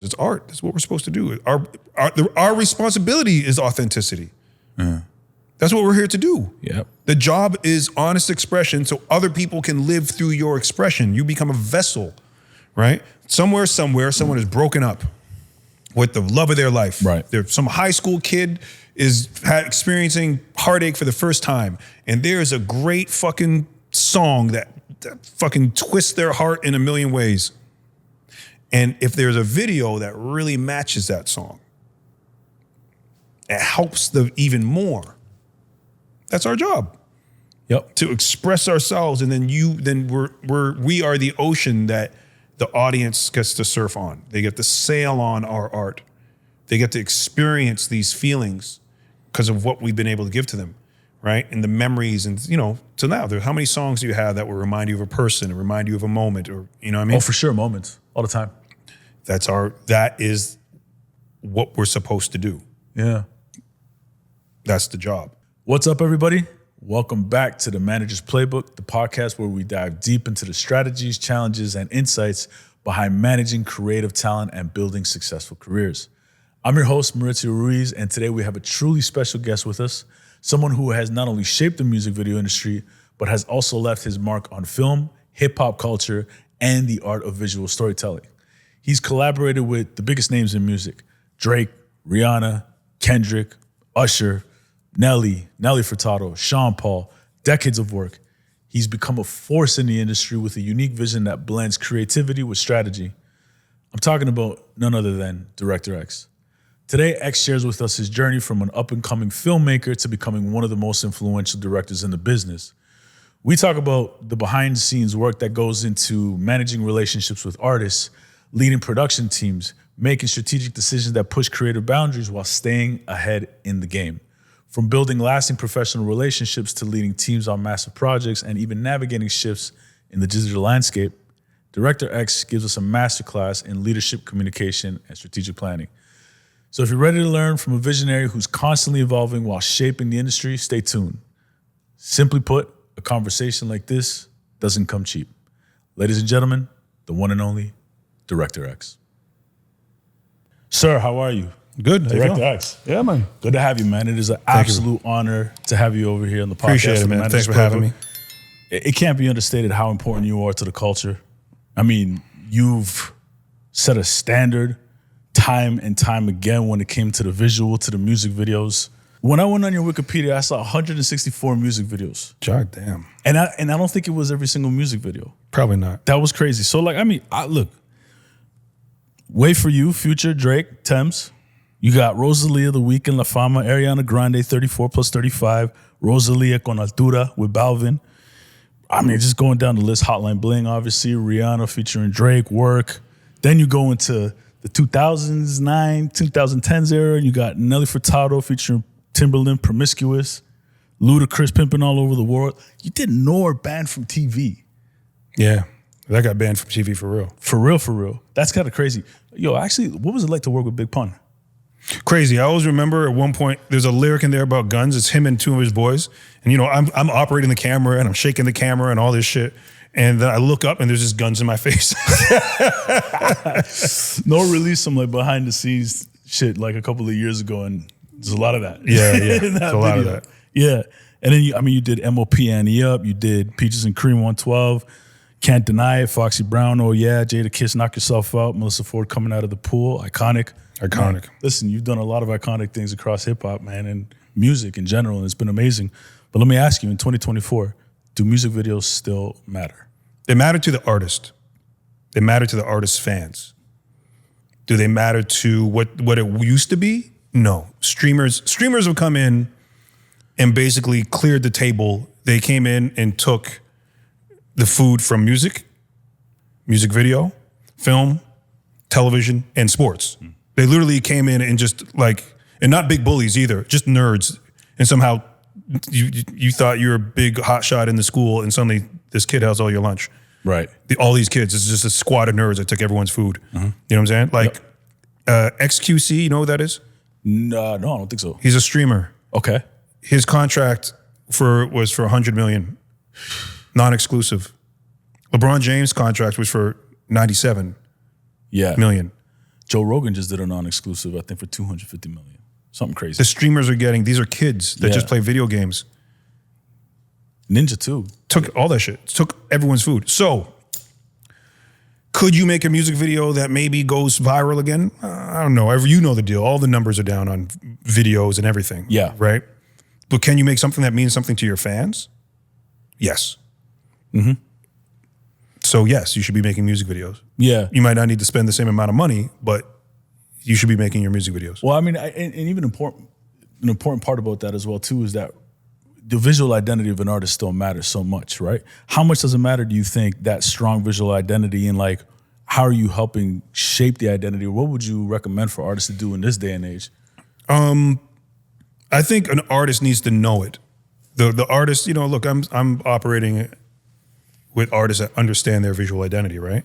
It's art. That's what we're supposed to do. Our responsibility is authenticity. That's what we're here to do. Yep. The job is honest expression so other people can live through your expression. You become a vessel, right? Somewhere, someone is broken up with the love of their life. Right. Some high school kid is experiencing heartache for the first time, and there's a great fucking song that fucking twists their heart in a million ways. And if there's a video that really matches that song, it helps them even more. That's our job. Yep. To express ourselves, and then we are the ocean that the audience gets to surf on. They get to sail on our art. They get to experience these feelings because of what we've been able to give to them, right? And the memories, and till now, how many songs do you have that will remind you of a person, or remind you of a moment, or you know what I mean? Oh, for sure, moments all the time. That is what we're supposed to do. Yeah. That's the job. What's up, everybody? Welcome back to the Manager's Playbook, the podcast where we dive deep into the strategies, challenges, and insights behind managing creative talent and building successful careers. I'm your host, Mauricio Ruiz, and today we have a truly special guest with us, someone who has not only shaped the music video industry, but has also left his mark on film, hip-hop culture, and the art of visual storytelling. He's collaborated with the biggest names in music: Drake, Rihanna, Kendrick, Usher, Nelly Furtado, Sean Paul, decades of work. He's become a force in the industry with a unique vision that blends creativity with strategy. I'm talking about none other than Director X. Today, X shares with us his journey from an up-and-coming filmmaker to becoming one of the most influential directors in the business. We talk about the behind-the-scenes work that goes into managing relationships with artists, leading production teams, making strategic decisions that push creative boundaries while staying ahead in the game. From building lasting professional relationships to leading teams on massive projects and even navigating shifts in the digital landscape, Director X gives us a masterclass in leadership, communication, and strategic planning. So if you're ready to learn from a visionary who's constantly evolving while shaping the industry, stay tuned. Simply put, a conversation like this doesn't come cheap. Ladies and gentlemen, the one and only Director X. Sir, how are you? Good. Director X. Yeah, man. Good to have you, man. It is an absolute honor to have you over here on the podcast. Appreciate it, man. Thanks for having me. It can't be understated how important you are to the culture. I mean, you've set a standard time and time again when it came to the visual, to the music videos. When I went on your Wikipedia, I saw 164 music videos. God damn. And I don't think it was every single music video. Probably not. That was crazy. So look, Wait For You, Future, Drake, Thames. You got Rosalia, The Weeknd, La Fama, Ariana Grande, 34 plus 35, Rosalia con Altura with Balvin. I mean, just going down the list, Hotline Bling, obviously, Rihanna featuring Drake, Work. Then you go into the 2009, 2010s era, and you got Nelly Furtado featuring Timberland, Promiscuous, Ludacris pimping all over the world. You did Nor banned from TV. Yeah, that got banned from TV for real. For real. That's kind of crazy. Yo, actually, what was it like to work with Big Pun? Crazy. I always remember at one point, there's a lyric in there about guns. It's him and two of his boys. And, I'm operating the camera and I'm shaking the camera and all this shit. And then I look up and there's just guns in my face. Nor released some behind the scenes shit like a couple of years ago, and there's a lot of that. Yeah. There's a lot of that. Yeah. And then you did MOP Annie Up, you did Peaches and Cream 112, Can't Deny It, Foxy Brown, Oh Yeah, Jada Kiss, Knock Yourself Out, Melissa Ford Coming Out of the Pool, Iconic. Man, listen, you've done a lot of iconic things across hip hop, man, and music in general, and it's been amazing. But let me ask you, in 2024, do music videos still matter? They matter to the artist. They matter to the artist's fans. Do they matter to what it used to be? No. Streamers have come in and basically cleared the table. They came in and took the food from music video, film, television, and sports. They literally came in and just and not big bullies either, just nerds. And somehow you thought you were a big hotshot in the school, and suddenly this kid has all your lunch. Right. All these kids, it's just a squad of nerds that took everyone's food. You know what I'm saying? XQC, you know who that is? No, I don't think so. He's a streamer. Okay. His contract was for $100 million, non-exclusive. LeBron James' contract was for $97 million. Joe Rogan just did a non-exclusive, I think, for $250 million. Something crazy. The streamers are getting, these are kids that just play video games. Ninja too. Took all that shit. Took everyone's food. So, could you make a music video that maybe goes viral again? I don't know. You know the deal. All the numbers are down on videos and everything. Yeah. Right? But can you make something that means something to your fans? Yes. Mm-hmm. So yes, you should be making music videos. Yeah. You might not need to spend the same amount of money, but you should be making your music videos. Well, I mean, and even an important part about that as well too is that the visual identity of an artist still matters so much, right? How much does it matter, do you think, that strong visual identity, and like, how are you helping shape the identity? What would you recommend for artists to do in this day and age? I think an artist needs to know it. The artist, you know, look, I'm operating with artists that understand their visual identity, right?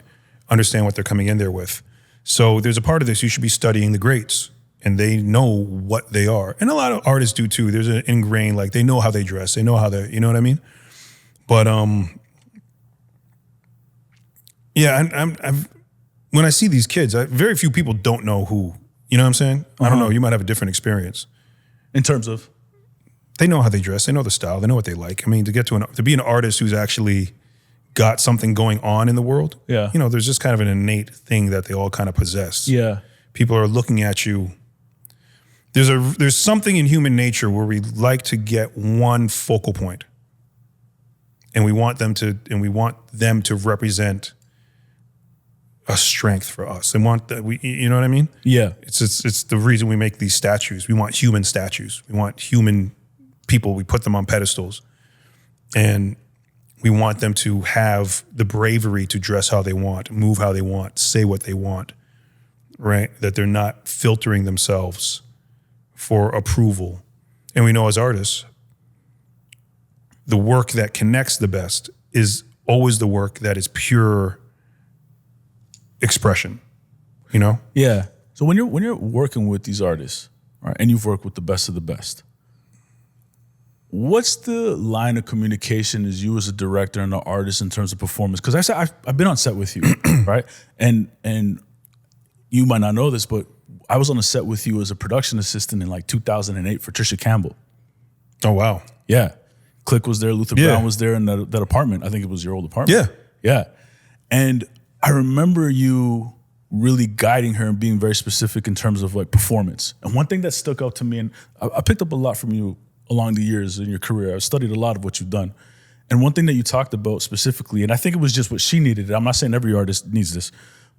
Understand what they're coming in there with. So there's a part of this, you should be studying the greats, and they know what they are. And a lot of artists do too. There's an ingrained, like, they know how they dress. They know how they, you know what I mean? But yeah, when I see these kids, very few people don't know who, you know what I'm saying? I don't know, you might have a different experience. In terms of? They know how they dress, they know the style, they know what they like. I mean, to be an artist who's actually got something going on in the world, yeah, you know, there's just kind of an innate thing that they all kind of possess. Yeah. People are looking at you. There's something in human nature where we like to get one focal point, and we want them to represent a strength for us. And you know what I mean? Yeah. It's the reason we make these statues. We want human statues. We want human people. We put them on pedestals, and we want them to have the bravery to dress how they want, move how they want, say what they want, right? That they're not filtering themselves for approval. And we know as artists, the work that connects the best is always the work that is pure expression, you know? Yeah. So when you're working with these artists, right, and you've worked with the best of the best, what's the line of communication as you as a director and an artist in terms of performance? Because I've been on set with you, right? And you might not know this, but I was on a set with you as a production assistant in like 2008 for Trisha Campbell. Oh, wow. Yeah. Click was there, Luther Brown was there in that apartment. I think it was your old apartment. Yeah. Yeah. And I remember you really guiding her and being very specific in terms of like performance. And one thing that stuck out to me, and I picked up a lot from you along the years in your career. I've studied a lot of what you've done. And one thing that you talked about specifically, and I think it was just what she needed, I'm not saying every artist needs this,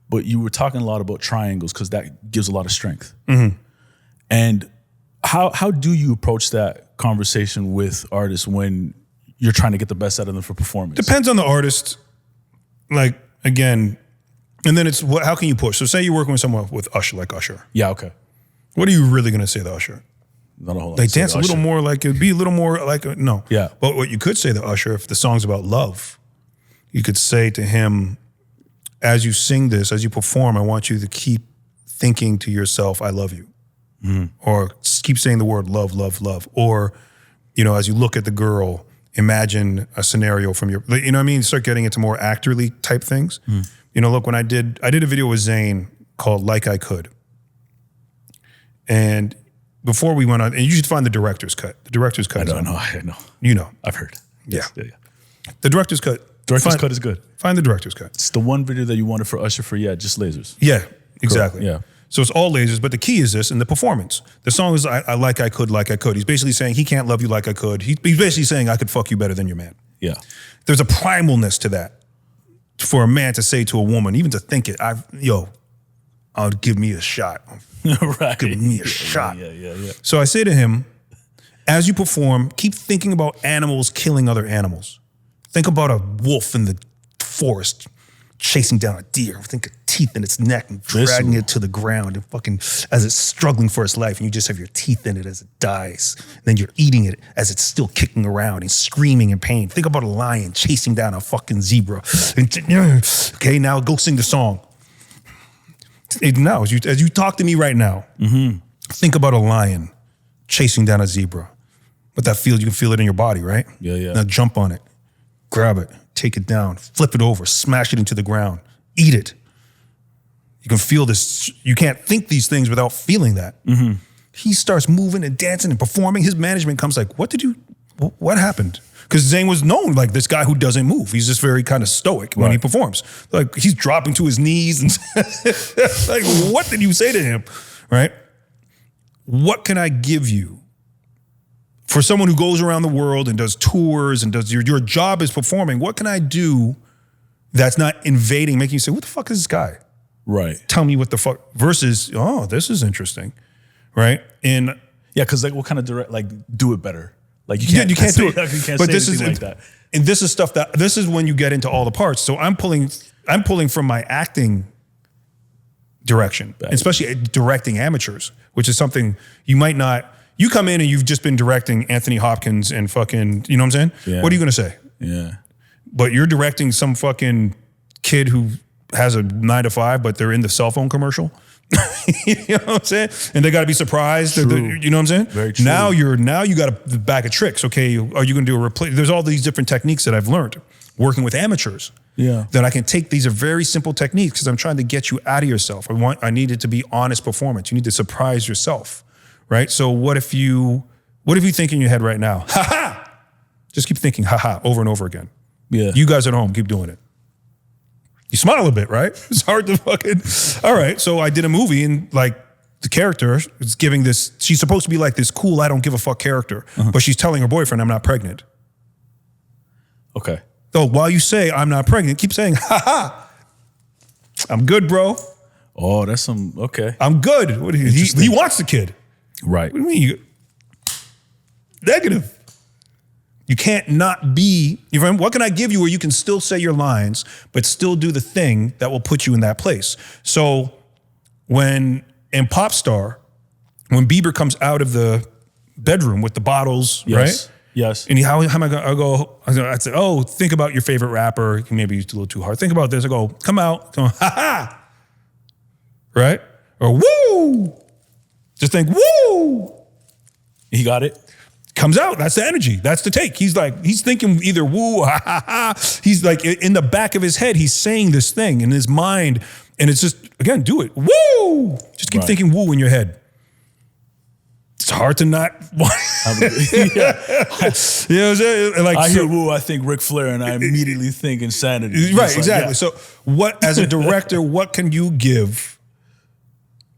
but you were talking a lot about triangles because that gives a lot of strength. Mm-hmm. And how do you approach that conversation with artists when you're trying to get the best out of them for performance? Depends on the artist. Like, again, and then it's how can you push? So say you're working with someone with Usher, like Usher. Yeah, okay. What are you really going to say to Usher? Not a whole lot. They dance a little more like, it'd be a little more like, no. Yeah. But what you could say to Usher, if the song's about love, you could say to him, as you sing this, as you perform, I want you to keep thinking to yourself, I love you. Mm-hmm. Or keep saying the word love, love, love. Or, you know, as you look at the girl, imagine a scenario from you know what I mean? Start getting into more actorly type things. Mm. You know, look, when I did a video with Zayn called Like I Could. And before we went on, and you should find the director's cut. The director's cut. I know. You know. I've heard. Yeah. The director's cut. Director's cut is good. Find the director's cut. It's the one video that you wanted for Usher for, just lasers. Yeah, exactly. Cool. Yeah. So it's all lasers, but the key is this in the performance. The song is I like I could, like I could. He's basically saying he can't love you like I could. He's basically saying I could fuck you better than your man. Yeah. There's a primalness to that for a man to say to a woman, even to think it, I'll give me a shot. Right. Give me a shot. Yeah. So I say to him, as you perform, keep thinking about animals killing other animals. Think about a wolf in the forest chasing down a deer. Think of teeth in its neck and dragging it to the ground and fucking as it's struggling for its life, and you just have your teeth in it as it dies. And then you're eating it as it's still kicking around and screaming in pain. Think about a lion chasing down a fucking zebra. Okay, now go sing the song. Now, as you talk to me right now, think about a lion chasing down a zebra. But that feels, you can feel it in your body, right? Yeah. Now jump on it, grab it, take it down, flip it over, smash it into the ground, eat it. You can feel this. You can't think these things without feeling that. He starts moving and dancing and performing. His management comes like, what happened? Because Zayn was known like this guy who doesn't move. He's just very kind of stoic when he performs. Like he's dropping to his knees and like, what did you say to him? Right? What can I give you? For someone who goes around the world and does tours and does your job is performing, what can I do that's not invading, making you say, what the fuck is this guy? Right. Tell me what the fuck, versus, oh, this is interesting, right? And yeah, because like what kind of direct, like do it better. Like you can't do it. You can't but say this is like that. And this is stuff this is when you get into all the parts. So I'm pulling from my acting direction, especially directing amateurs, which is something you might not. You come in and you've just been directing Anthony Hopkins and fucking, you know what I'm saying? Yeah. What are you gonna say? Yeah. But you're directing some fucking kid who has a 9 to 5, but they're in the cell phone commercial. You know what I'm saying? And they got to be surprised. You know what I'm saying? Very true. Now you got a bag of tricks. Okay, are you going to do a replace? There's all these different techniques that I've learned working with amateurs. Yeah. That I can take. These are very simple techniques because I'm trying to get you out of yourself. I need it to be honest performance. You need to surprise yourself, right? So what if you think in your head right now, ha ha? Just keep thinking ha ha over and over again. Yeah. You guys at home, keep doing it. You smile a bit, right? It's hard to fucking. All right, so I did a movie and like the character is giving this. She's supposed to be like this cool, I don't give a fuck character, but she's telling her boyfriend, I'm not pregnant. Okay. So while you say I'm not pregnant, keep saying, ha ha. I'm good, bro. Oh, that's some okay. I'm good. What he wants the kid. Right. What do you mean? Negative. You can't not be, what can I give you where you can still say your lines, but still do the thing that will put you in that place? So in Pop Star, when Bieber comes out of the bedroom with the bottles, Yes. right? Yes. And how am I going to I'd say, oh, think about your favorite rapper. Maybe it's a little too hard. Think about this. I go, come out. Go, ha ha. Right? Or woo. Just think, woo. He got it. Comes out. That's the energy. That's the take. He's thinking either woo, ha ha ha. He's like in the back of his head, he's saying this thing in his mind. And it's just, again, do it. Woo! Just keep thinking woo in your head. It's hard to not. Yeah. You know what I'm saying? Like, I hear woo, I think Ric Flair, and I immediately think insanity. Right, exactly. So as a director, what can you give?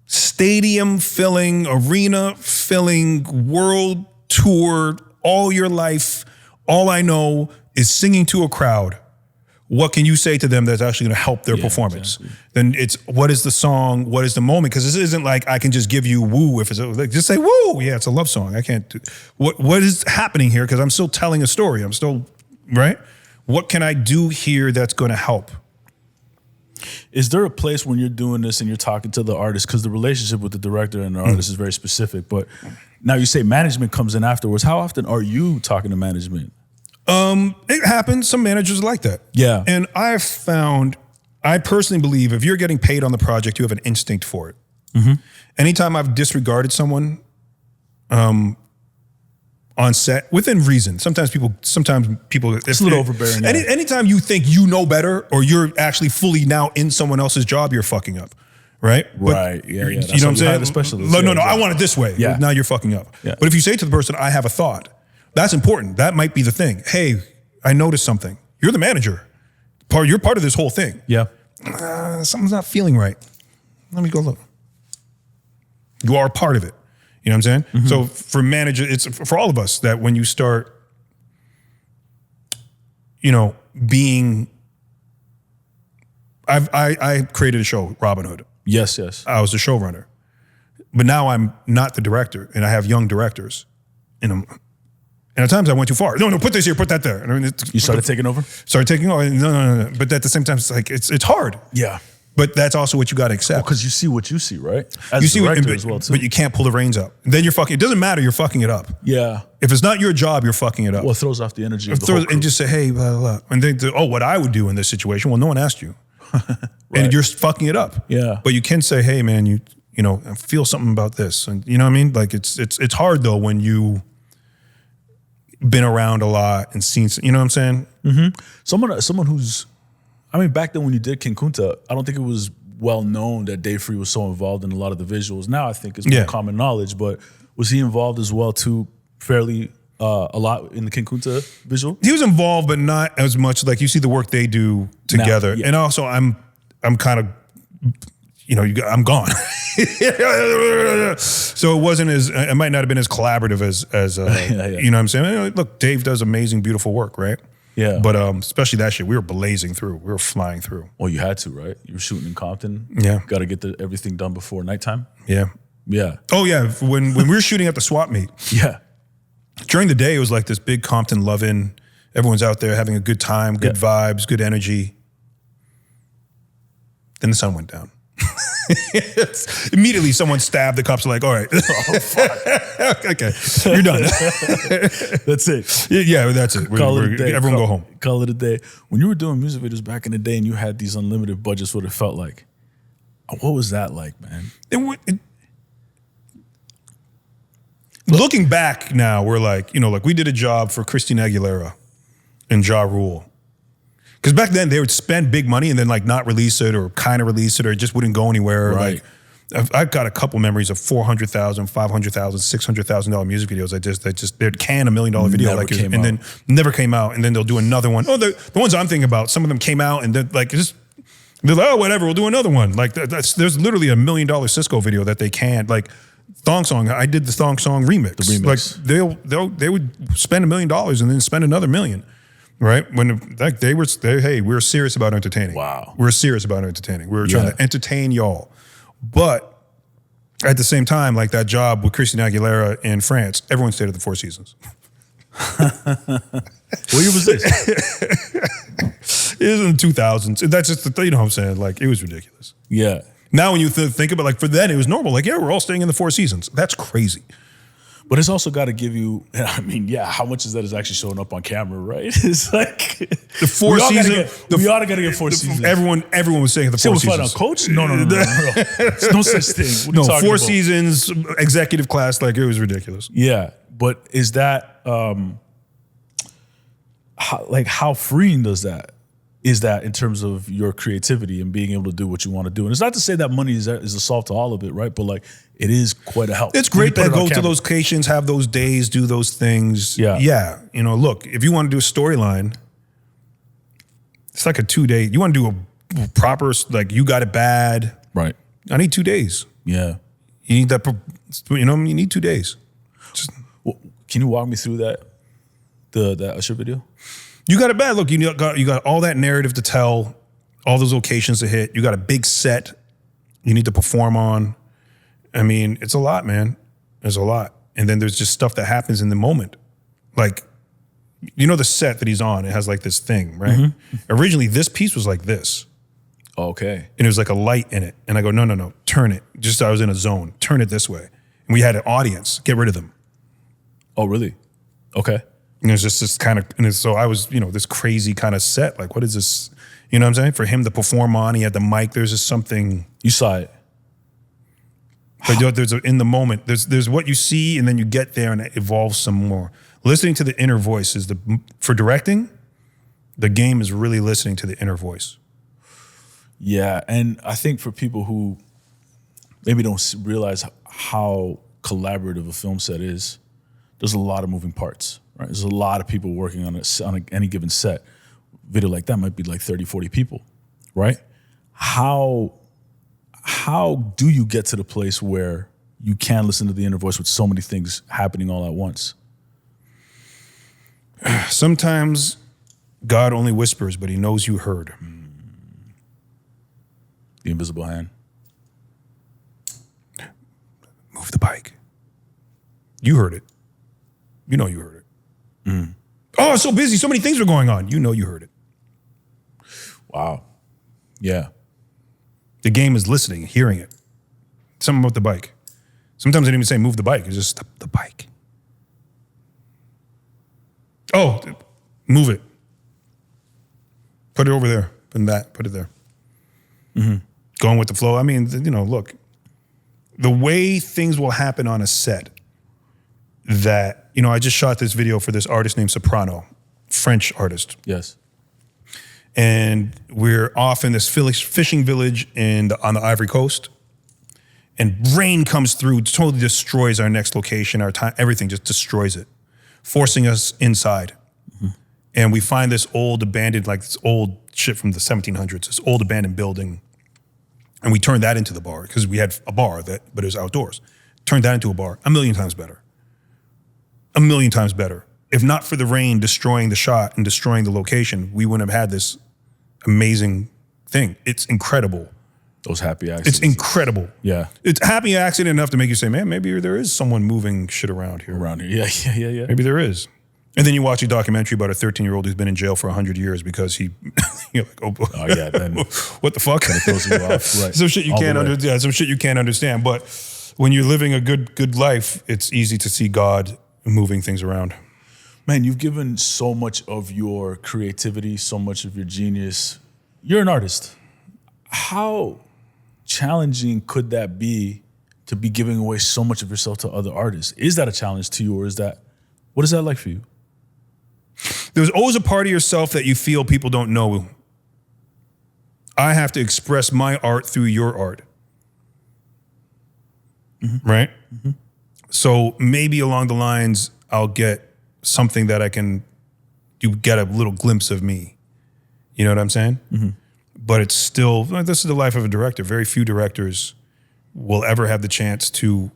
Stadium filling, arena filling, world tour, all your life, all I know is singing to a crowd. What can you say to them that's actually going to help their performance? Exactly. Then it's, what is the song? What is the moment? Because this isn't like I can just give you woo. If it's like, just say woo. Yeah, it's a love song. I can't do what is happening here? Because I'm still telling a story. I'm still, right? What can I do here that's going to help? Is there a place when you're doing this and you're talking to the artist, because the relationship with the director and the artist is very specific, but now you say management comes in afterwards. How often are you talking to management? It happens. Some managers are like that. Yeah. And I personally believe if you're getting paid on the project, you have an instinct for it. Mm-hmm. Anytime I've disregarded someone on set, within reason, sometimes people, it's a little overbearing. Anytime you think you know better or you're actually fully now in someone else's job, you're fucking up. Right? Right. Yeah. You know what I'm saying? The specialist. No, I want it this way. Yeah. Now you're fucking up. Yeah. But if you say to the person, I have a thought, that's important. That might be the thing. Hey, I noticed something. You're the manager. You're part of this whole thing. Yeah. Something's not feeling right. Let me go look. You are a part of it. You know what I'm saying? Mm-hmm. So for manager, it's for all of us that when you start, being, I created a show, Robin Hood. Yes. I was the showrunner. But now I'm not the director, and I have young directors. And at times I went too far. No, put this here, put that there. You started taking over? Started taking over. No. But at the same time, it's like, it's hard. Yeah. But that's also what you got to accept. Because you see what you see, right? As you see director as well, too. But you can't pull the reins up. Then you're fucking, it doesn't matter, you're fucking it up. Yeah. If it's not your job, you're fucking it up. Well, it throws off the energy of the whole crew. And just say, hey, blah, blah, blah. And then, what I would do in this situation? Well, no one asked you. Right. And you're fucking it up. Yeah. But you can say, hey, man, you I feel something about this. And you know what I mean? Like, it's hard, though, when you been around a lot and seen, you know what I'm saying? Mm-hmm. Someone who's, back then when you did King Kunta, I don't think it was well known that Dave Free was so involved in a lot of the visuals. Now I think it's more common knowledge, but was he involved as well too, fairly a lot in the King Kunta visual? He was involved, but not as much. Like you see the work they do together. And also I'm kind of, I'm gone. So it wasn't it might not have been as collaborative as you know what I'm saying? Look, Dave does amazing, beautiful work, right? Yeah. But especially that shit, we were blazing through. We were flying through. Well, you had to, right? You were shooting in Compton. Yeah. Got to get everything done before nighttime. Yeah. Yeah. Oh, yeah. When we were shooting at the swap meet. Yeah. During the day, it was like this big Compton love-in. Everyone's out there having a good time, good vibes, good energy. Then the sun went down. Immediately, someone stabbed. The cops are like, all right. Oh, fuck. Okay, you're done. That's it. Yeah, that's it. Call it a day. Everyone go home. Call it a day. When you were doing music videos back in the day and you had these unlimited budgets, what it felt like? What was that like, man? Looking back now, we're like, like we did a job for Christina Aguilera and Ja Rule. Because back then they would spend big money and then like not release it or kind of release it or it just wouldn't go anywhere. Right. Like I've got a couple memories of $400,000, $500,000, $600,000 music videos. They'd can $1 million video and then never came out. And then they'll do another one. Oh, the ones I'm thinking about, some of them came out and then like they're like, oh, whatever, we'll do another one. Like there's literally $1 million Cisco video that they canned. Like Thong Song, I did the Thong Song remix. The remix. Like they would spend $1 million and then spend another $1 million. Right? When like hey, we're serious about entertaining. Wow. We're serious about entertaining. We were trying to entertain y'all. But at the same time, like that job with Christina Aguilera in France, everyone stayed at the Four Seasons. What year was this? It was in the 2000s. That's just the, you know what I'm saying? Like, it was ridiculous. Yeah. Now when you think about, like, for then, it was normal. Like, yeah, we're all staying in the Four Seasons. That's crazy. But it's also got to give you, I mean, how much is that is actually showing up on camera, right? It's like the Four Seasons. We ought to get Four Seasons. Everyone was saying the Four Seasons. Coach? No. There's no such thing. No, Four Seasons, executive class, like it was ridiculous. Yeah, but is that how freeing is that in terms of your creativity and being able to do what you want to do? And it's not to say that money is the solve to all of it, right? But like it is quite a help. It's great to go to those locations, have those days, do those things. Yeah. You know, look, if you want to do a storyline, it's like a 2-day. You want to do a proper, like you got it bad. Right. I need 2 days. Yeah. You need that, you need 2 days. Can you walk me through that Usher video? You got it bad. Look, you got all that narrative to tell, all those locations to hit. You got a big set you need to perform on. I mean, it's a lot, man. There's a lot. And then there's just stuff that happens in the moment. Like, the set that he's on, it has like this thing, right? Mm-hmm. Originally, this piece was like this. Okay. And it was like a light in it. And I go, no, turn it. Just I was in a zone. Turn it this way. And we had an audience. Get rid of them. Oh, really? Okay. And it was just this kind of, and so I was, this crazy kind of set. Like, what is this? You know what I'm saying? For him to perform on, he had the mic. There's just something. You saw it. But there's in the moment, there's what you see, and then you get there and it evolves some more. Listening to the inner voice is for directing, the game is really listening to the inner voice. Yeah, and I think for people who maybe don't realize how collaborative a film set is, there's a lot of moving parts, right? There's a lot of people working on any given set. Video like that might be like 30, 40 people, right? How do you get to the place where you can listen to the inner voice with so many things happening all at once? Sometimes God only whispers, but he knows you heard. The invisible hand. Move the bike. You heard it. You know you heard it. Mm. Oh, it's so busy. So many things were going on. You know you heard it. Wow. Yeah. The game is listening, hearing it. Something about the bike. Sometimes they didn't even say move the bike. It's just the bike. Oh, move it. Put it over there. Put it there. Mm-hmm. Going with the flow. I mean, look, the way things will happen on a set that, I just shot this video for this artist named Soprano, French artist. Yes. and we're off in this fishing village on the Ivory Coast, and rain comes through, totally destroys our next location, our time, everything just destroys it, forcing us inside. And we find this old abandoned, like this old shit from the 1700s, this old abandoned building. And we turned that into the bar because we had a bar but it was outdoors. Turned that into a bar, 1,000,000 times better. 1,000,000 times better. If not for the rain destroying the shot and destroying the location, we wouldn't have had this amazing thing. It's incredible. Those happy accidents. It's incredible. Yeah. It's happy accident enough to make you say, man, maybe there is someone moving shit around here. Yeah. Maybe there is. And then you watch a documentary about a 13-year-old who's been in jail for 100 years because he, you're like, oh yeah, then what the fuck? It throws you off. Right. Some shit you can't understand. Some shit you can't understand. But when you're living a good life, it's easy to see God moving things around. Man, you've given so much of your creativity, so much of your genius. You're an artist. How challenging could that be to be giving away so much of yourself to other artists? Is that a challenge to you, or what is that like for you? There's always a part of yourself that you feel people don't know. I have to express my art through your art. Right? So maybe along the lines, I'll get something that you get a little glimpse of me. You know what I'm saying? But it's still, this is the life of a director. Very few directors will ever have the chance to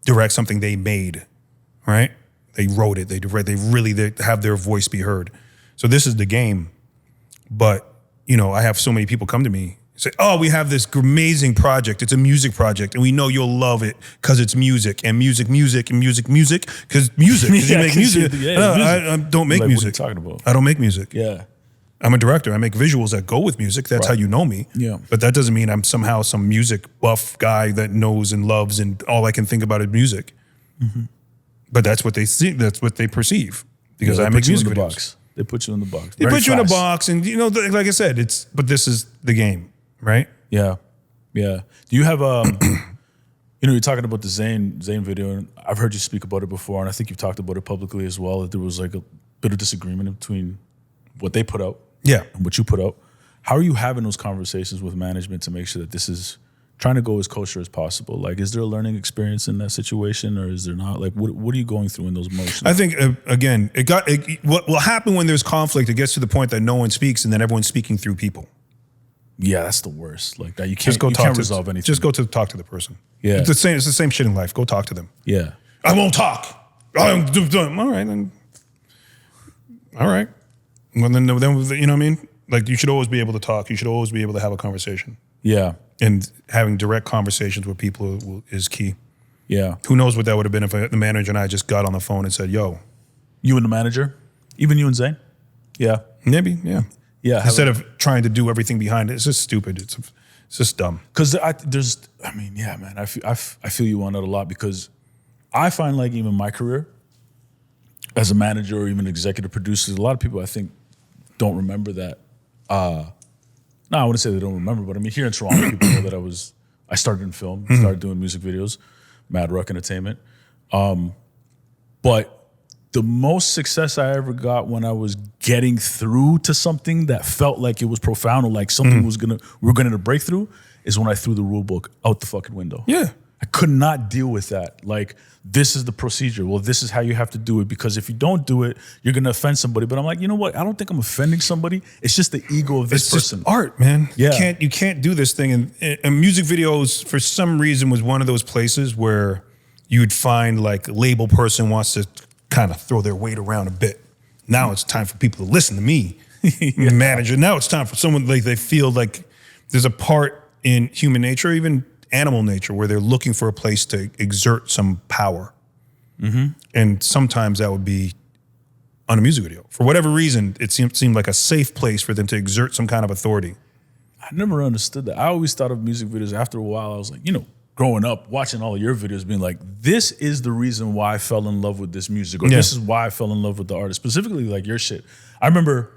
direct something they made, right? They wrote it, they really have their voice be heard. So this is the game. But, I have so many people come to me and say, oh, we have this amazing project. It's a music project. And we know you'll love it because it's music and music, because music, because you make music. I don't make music. What are you talking about? I don't make music. Yeah. I'm a director. I make visuals that go with music. That's how you know me. Yeah. But that doesn't mean I'm somehow some music buff guy that knows and loves and all I can think about is music. But that's what they see. That's what they perceve because I make music videos. They put you in the box. They put you in a box, and like I said, but this is the game, right? Yeah. Do you have you're talking about the Zayn video, and I've heard you speak about it before, and I think you've talked about it publicly as well. That there was like a bit of disagreement between what they put out, and what you put out. How are you having those conversations with management to make sure that this is trying to go as kosher as possible? Like, is there a learning experience in that situation, or is there not? Like, what are you going through in those motions? I think, again, what will happen when there's conflict, it gets to the point that no one speaks and then everyone's speaking through people. Yeah, that's the worst. Like that, you can't resolve anything. Just go to talk to the person. Yeah. It's the same shit in life. Go talk to them. Yeah. I won't talk. All right, then. All right. Well, then, you know what I mean? Like, you should always be able to talk. You should always be able to have a conversation. Yeah. And having direct conversations with people is key. Yeah. Who knows what that would have been if the manager and I just got on the phone and said, yo. You and the manager? Even you and Zayn? Yeah. Maybe, yeah. Yeah. Instead of trying to do everything behind it, it's just stupid. It's just dumb. Because man, I feel you on that a lot, because I find like even my career as a manager or even executive producer, a lot of people I think don't remember that. No, I wouldn't say they don't remember, but I mean, here in Toronto, people know that I started in film, started doing music videos, Mad Ruck Entertainment. But the most success I ever got when I was getting through to something that felt like it was profound or like something we were going to break through is when I threw the rule book out the fucking window. Yeah. I could not deal with that. Like, this is the procedure. Well, this is how you have to do it, because if you don't do it, you're going to offend somebody. But I'm like, you know what? I don't think I'm offending somebody. It's just the ego of this person. Just art, man. Yeah. You can't do this thing. And music videos, for some reason, was one of those places where you'd find like a label person wants to kind of throw their weight around a bit. Now it's time for people to listen to me, manager. Now it's time for someone, like, they feel like there's a part in human nature, even animal nature, where they're looking for a place to exert some power. And sometimes that would be on a music video. For whatever reason, it seemed like a safe place for them to exert some kind of authority. I never understood that. I always thought of music videos, after a while, I was like, growing up, watching all of your videos, being like, this is the reason why I fell in love with this music, or this is why I fell in love with the artist, specifically like your shit. I remember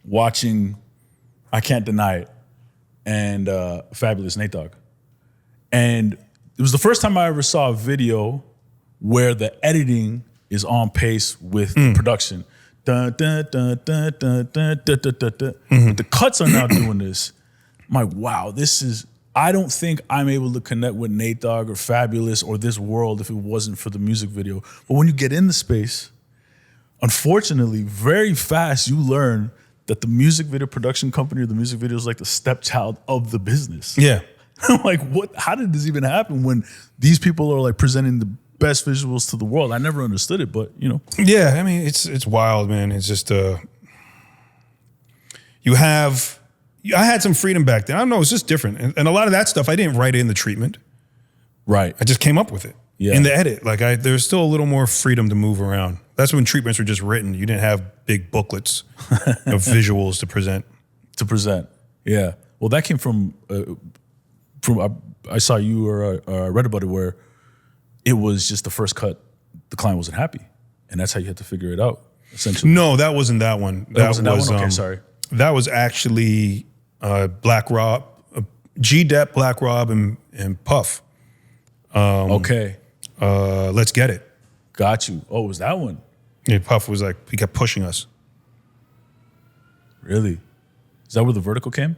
watching I Can't Deny It and Fabulous Nate Dogg. And it was the first time I ever saw a video where the editing is on pace with the production. Dun, dun, dun, dun, dun, dun, dun, dun, dun, dun. But the cuts are now doing this. I'm like, wow, this is, I don't think I'm able to connect with Nate Dogg or Fabulous or this world if it wasn't for the music video. But when you get in the space, unfortunately, very fast you learn that the music video production company or the music video is like the stepchild of the business. Yeah. I'm like, what? How did this even happen when these people are like presenting the best visuals to the world? I never understood it, but you know. Yeah, I mean, it's wild, man. It's just I had some freedom back then. I don't know, it's just different. And a lot of that stuff I didn't write in the treatment. Right. I just came up with it. Yeah. In the edit. Like there's still a little more freedom to move around. That's when treatments were just written. You didn't have big booklets of visuals to present. Yeah. Well, that came from I saw you or I read about it where it was just the first cut. The client wasn't happy, and that's how you had to figure it out. Essentially. No, that wasn't that one. That wasn't that one. Okay, sorry. That was actually Black Rob, G-Dep, Black Rob, and Puff. Okay. Let's Get It. Got you. Oh, it was that one? Yeah, Puff was like, he kept pushing us. Really? Is that where the vertical came?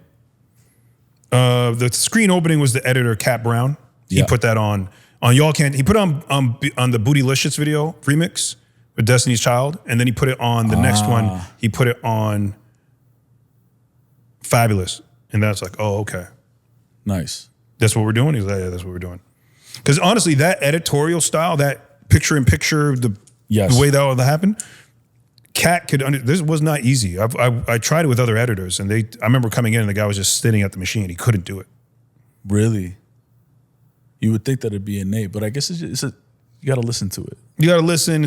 The screen opening was the editor, Cat Brown. He put that on Y'all Can't. He put it on the Bootylicious video remix with Destiny's Child, and then he put it on the next one. He put it on Fabulous, and that's like, oh, okay, nice. That's what we're doing. He's like, yeah, that's what we're doing. Because honestly, that editorial style, that picture-in-picture, the way that all that happened, Cat could. This was not easy. I tried it with other editors, and I remember coming in, and the guy was just sitting at the machine. He couldn't do it. Really? You would think that it'd be innate, but I guess you got to listen to it. You got to listen.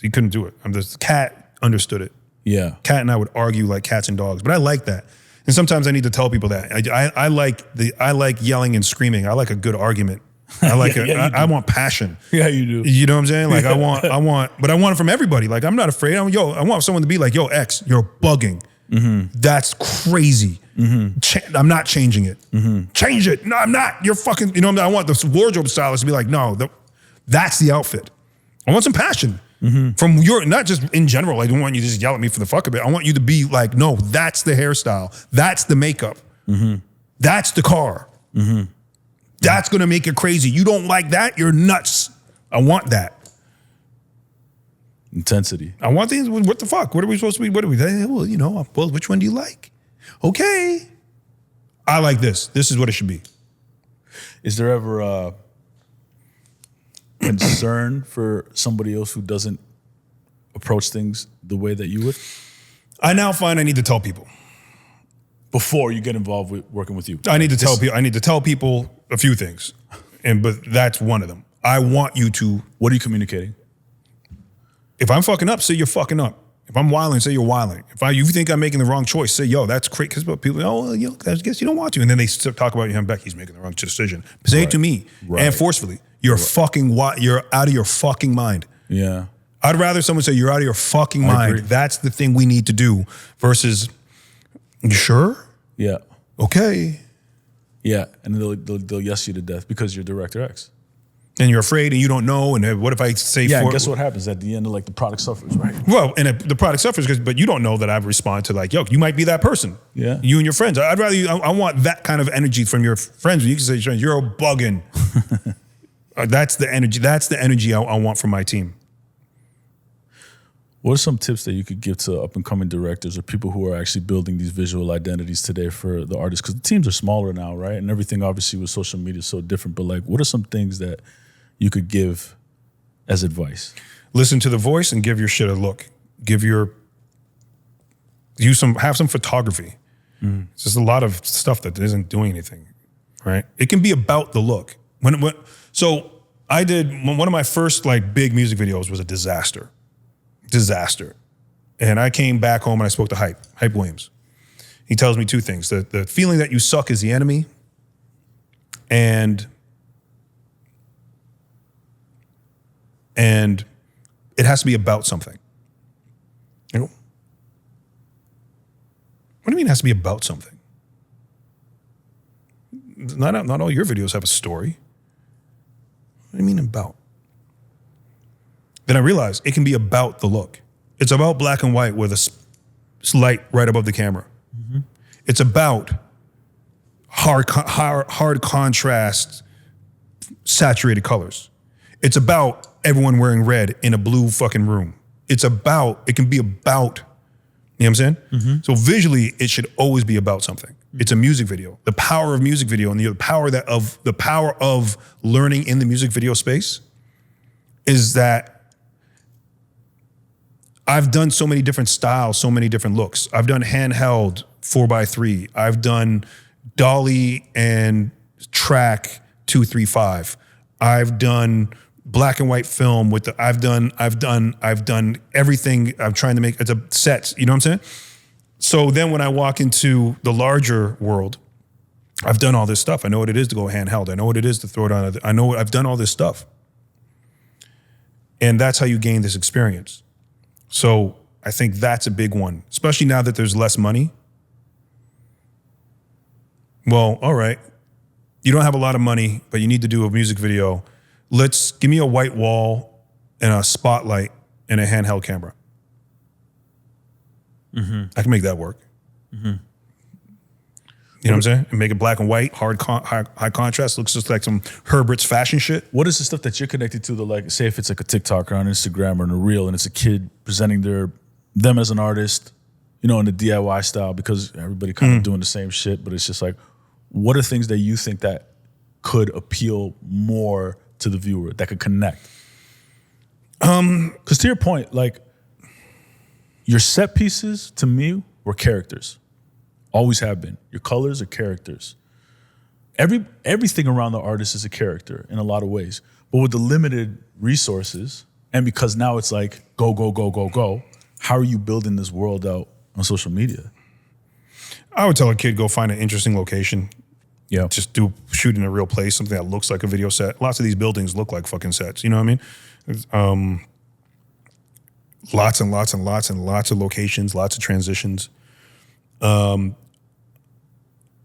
He couldn't do it. Cat understood it. Yeah. Cat and I would argue like cats and dogs, but I like that. And sometimes I need to tell people that I like yelling and screaming. I like a good argument. I like I want passion. Yeah, you do. You know what I'm saying? Like I want, but I want it from everybody. Like I'm not afraid. I want someone to be like, yo, X, you're bugging. Mm-hmm. That's crazy. Mm-hmm. I'm not changing it. Mm-hmm. Change it. No, I'm not. You're fucking, you know what I mean? I want the wardrobe stylist to be like, no, that's the outfit. I want some passion. Mm-hmm. From your, not just in general. I don't want you to just yell at me for the fuck of it. I want you to be like, no, that's the hairstyle. That's the makeup. Mm-hmm. That's the car. Mm-hmm. That's going to make it crazy. You don't like that? You're nuts. I want that. Intensity. I want things. What the fuck? What are we supposed to be? What are we? Well, which one do you like? Okay. I like this. This is what it should be. Is there ever a concern for somebody else who doesn't approach things the way that you would? I now find I need to tell people. Before you get involved with working with you. I need to tell people. I need to tell people a few things. But that's one of them. I want you to. What are you communicating? If I'm fucking up, say you're fucking up. If I'm wilding, say you're wilding. If you think I'm making the wrong choice, say, yo, that's great. Because people, I guess you don't want to. And then they talk about him, Becky's making the wrong decision. Say it to me and forcefully. You're you're out of your fucking mind. Yeah. I'd rather someone say you're out of your fucking mind. Agree. That's the thing we need to do versus, you sure? Yeah. Okay. Yeah. And they'll yes you to death because you're Director X. And you're afraid and you don't know. And what if I say and guess what happens at the end of the product suffers, right? Well, and the product suffers, but you don't know that I've responded to yo, you might be that person. Yeah. You and your friends. I'd rather I want that kind of energy from your friends. You can say, you're bugging. That's the energy. That's the energy I want from my team. What are some tips that you could give to up-and-coming directors or people who are actually building these visual identities today for the artists? Because the teams are smaller now, right? And everything obviously with social media is so different. But what are some things that you could give as advice? Listen to the voice and give your shit a look. Have some photography. It's just a lot of stuff that isn't doing anything, right? It can be about the look. So I did, one of my first big music videos was a disaster. And I came back home and I spoke to Hype Williams. He tells me two things. The feeling that you suck is the enemy, and it has to be about something. You know? What do you mean it has to be about something? Not all your videos have a story. What do you mean about? Then I realized it can be about the look. It's about black and white with a light right above the camera. Mm-hmm. It's about hard contrast, saturated colors. It's about everyone wearing red in a blue fucking room. It can be about, you know what I'm saying? Mm-hmm. So visually, it should always be about something. It's a music video. The power of music video and the power of learning in the music video space is that I've done so many different styles, so many different looks. I've done handheld 4x3. I've done dolly and track 235. I've done black and white film with I've done everything. I'm trying to make it's a sets, you know what I'm saying? So then when I walk into the larger world, I've done all this stuff. I know what it is to go handheld. I know what it is to throw it on. I've done all this stuff. And that's how you gain this experience. So I think that's a big one, especially now that there's less money. Well, all right. You don't have a lot of money, but you need to do a music video. Give me a white wall and a spotlight and a handheld camera. Mm-hmm. I can make that work. Mm-hmm. You know what I'm saying? And make it black and white, high contrast. Looks just like some Herbert's fashion shit. What is the stuff that you're connected to? Like, say if it's like a TikToker on Instagram or in a reel, and it's a kid presenting them as an artist, you know, in the DIY style, because everybody kind of doing the same shit. But it's just like, what are things that you think that could appeal more to the viewer, that could connect? Because to your point, like, your set pieces to me were characters. Always have been. Your colors are characters. Everything around the artist is a character in a lot of ways. But with the limited resources, and because now it's like go, go, go, go, go, how are you building this world out on social media? I would tell a kid, go find an interesting location. Yeah. Just shoot in a real place, something that looks like a video set. Lots of these buildings look like fucking sets, you know what I mean? Lots and lots and lots and lots of locations, lots of transitions.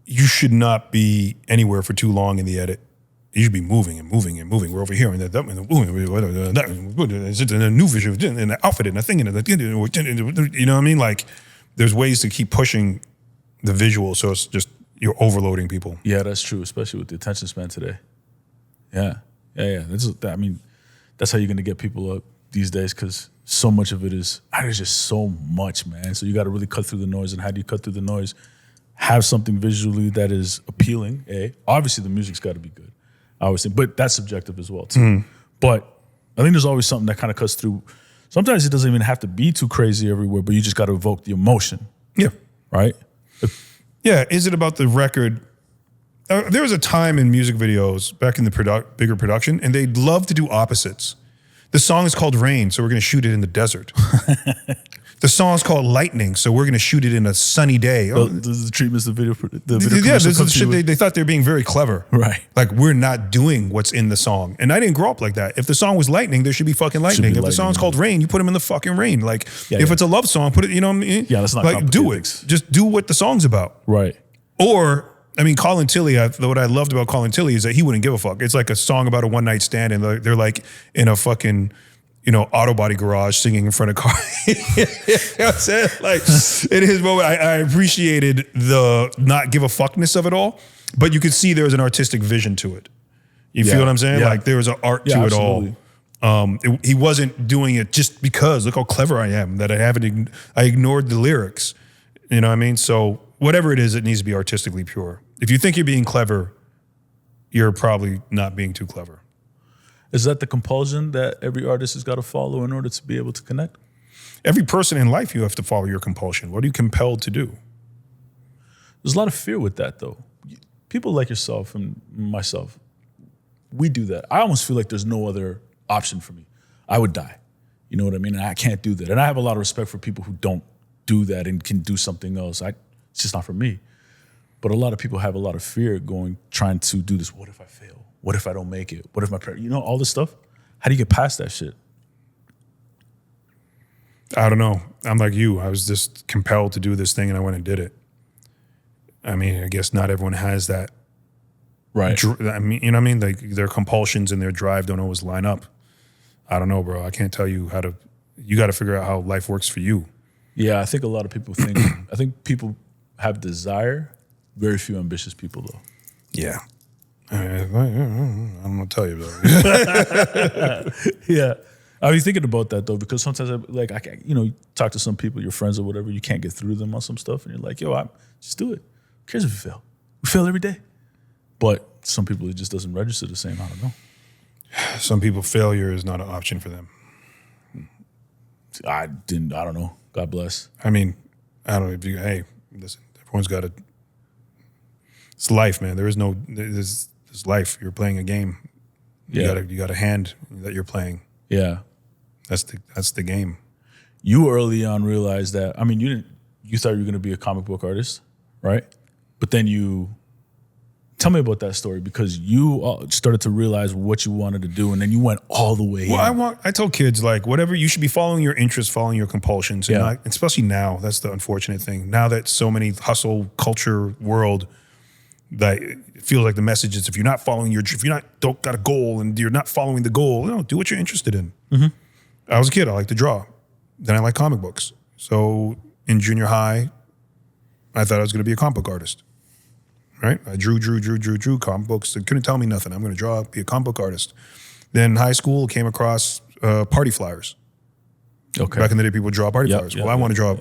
You should not be anywhere for too long in the edit. You should be moving and moving and moving. We're over here and that and a new visual and the outfit and the thing and the, you know what I mean? Like, there's ways to keep pushing the visual, so it's just you're overloading people. Yeah, that's true, especially with the attention span today. Yeah. That's how you're gonna get people up these days, because so much of it is, there's just so much, man. So you got to really cut through the noise. And how do you cut through the noise? Have something visually that is appealing. Obviously the music's got to be good, I always think, but that's subjective as well too. Mm. But I think there's always something that kind of cuts through. Sometimes it doesn't even have to be too crazy everywhere, but you just got to evoke the emotion. Yeah. Right? Yeah. Is it about the record? There was a time in music videos back in the bigger production, and they'd love to do opposites. The song is called Rain, so we're going to shoot it in the desert. The song is called Lightning, so we're going to shoot it in a sunny day. This is the treatments the video. Yeah, this is the shit. They thought they were being very clever. Right. Like, we're not doing what's in the song. And I didn't grow up like that. If the song was lightning, there should be fucking lightning. If the song's called Rain, you put them in the fucking rain. Like, if it's a love song, put it, you know what I mean? Yeah, that's not like, do it. Just do what the song's about. Right. Or, I mean, Colin Tilley, what I loved about Colin Tilley is that he wouldn't give a fuck. It's like a song about a one-night stand, and they're like in a fucking, auto body garage singing in front of cars. You know what I'm saying? Like, in his moment, I appreciated the not give a fuckness of it all, but you could see there was an artistic vision to it. You feel what I'm saying? Yeah. Like, there was an art to it all. He wasn't doing it just because, look how clever I am, that I ignored the lyrics. You know what I mean? So whatever it is, it needs to be artistically pure. If you think you're being clever, you're probably not being too clever. Is that the compulsion that every artist has got to follow in order to be able to connect? Every person in life, you have to follow your compulsion. What are you compelled to do? There's a lot of fear with that, though. People like yourself and myself, we do that. I almost feel like there's no other option for me. I would die. You know what I mean? And I can't do that. And I have a lot of respect for people who don't do that and can do something else. It's just not for me. But a lot of people have a lot of fear trying to do this. What if I fail? What if I don't make it? What if my parents, all this stuff? How do you get past that shit? I don't know. I'm like you. I was just compelled to do this thing, and I went and did it. I mean, I guess not everyone has that. Right. I mean, you know what I mean? Like, their compulsions and their drive don't always line up. I don't know, bro. I can't tell you how to you got to figure out how life works for you. Yeah, I think a lot of people think, I think people have desire, very few ambitious people though. Yeah. I don't know what to tell you about it. Yeah. I was thinking about that though, because sometimes I can't, you talk to some people, your friends or whatever, you can't get through to them on some stuff, and you're like, yo, just do it. Who cares if you fail? We fail every day. But some people, it just doesn't register the same. I don't know. Some people, failure is not an option for them. I don't know. God bless. I mean, I don't know if hey, listen, everyone's got it's life, man. There is no, there's life. You're playing a game. You got a hand that you're playing. Yeah. That's the game. You early on realized that, I mean, you thought you were going to be a comic book artist, right? But then tell me about that story, because you started to realize what you wanted to do, and then you went all the way. Well, I tell kids, like, whatever, you should be following your interests, following your compulsions. And Yeah. especially now, that's the unfortunate thing. Now that so many hustle culture world, that it feels like the message is if you're not following don't got a goal and you're not following the goal, do what you're interested in. Mm-hmm. I was a kid, I liked to draw. Then I liked comic books. So in junior high, I thought I was going to be a comic book artist. Right? I drew comic books. They couldn't tell me nothing. I'm going to draw, be a comic book artist. Then in high school, came across party flyers. Okay. Back in the day, people draw party flyers. Yep, well, I want to draw.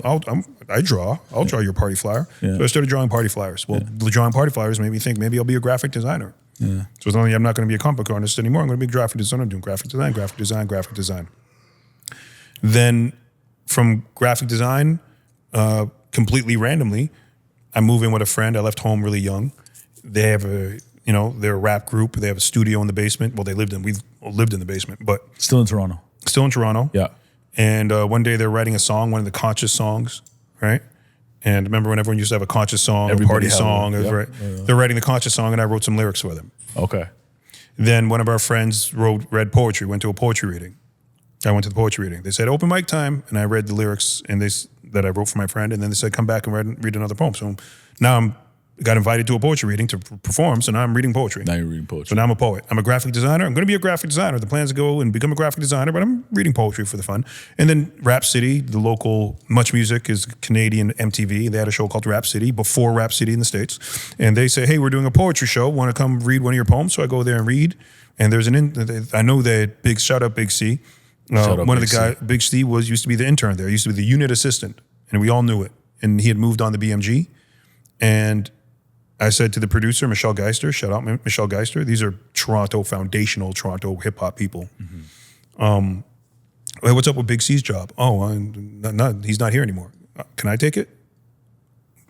I'll draw your party flyer. Yeah. So I started drawing party flyers. Well, drawing party flyers made me think maybe I'll be a graphic designer. Yeah. So it's only I'm not going to be a comic book artist anymore. I'm going to be a graphic designer. I'm doing graphic design. Then from graphic design, completely randomly, I move in with a friend. I left home really young. They have they're a rap group. They have a studio in the basement. Well, we lived in the basement, but Still in Toronto. Yeah. And one day they're writing a song, one of the conscious songs, right? And remember when everyone used to have a conscious song, a party song, right? They're writing the conscious song, and I wrote some lyrics for them. Okay. Then one of our friends read poetry, went to a poetry reading. I went to the poetry reading. They said, open mic time, and I read the lyrics that I wrote for my friend, and then they said, come back and read another poem. So now I got invited to a poetry reading to perform, so now I'm reading poetry. Now you're reading poetry. So now I'm a poet. I'm a graphic designer. I'm going to be a graphic designer. The plan's to go and become a graphic designer, but I'm reading poetry for the fun. And then Rap City, the local Much Music is Canadian MTV. They had a show called Rap City before Rap City in the States. And they say, hey, we're doing a poetry show. Want to come read one of your poems? So I go there and read. And there's I know that shout out Big C. One of the guys, Big C used to be the intern there. He used to be the unit assistant. And we all knew it. And he had moved on to BMG. And I said to the producer, Michelle Geister, shout out Michelle Geister. These are foundational Toronto hip hop people. Mm-hmm. Hey, what's up with Big C's job? Oh, he's not here anymore. Can I take it?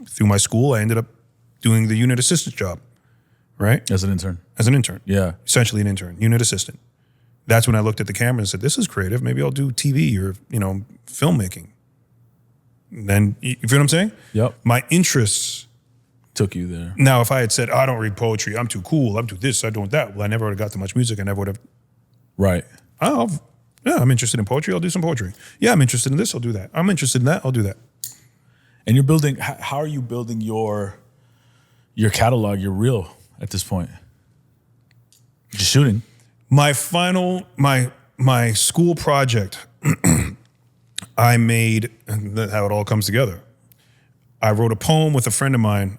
Through my school, I ended up doing the unit assistant job, right? As an intern. Yeah. Essentially an intern, unit assistant. That's when I looked at the camera and said, this is creative. Maybe I'll do TV or, filmmaking. And then, you feel what I'm saying? Yep. My interests took you there. Now, if I had said, I don't read poetry, I'm too cool, I'm too this, I don't that, well, I never would have got to much music. I never would have. Right. I'm interested in poetry, I'll do some poetry. Yeah, I'm interested in this, I'll do that. I'm interested in that, I'll do that. And you're building, how are you building your catalog, your reel at this point? Just shooting. My school project, I made, and that's how it all comes together. I wrote a poem with a friend of mine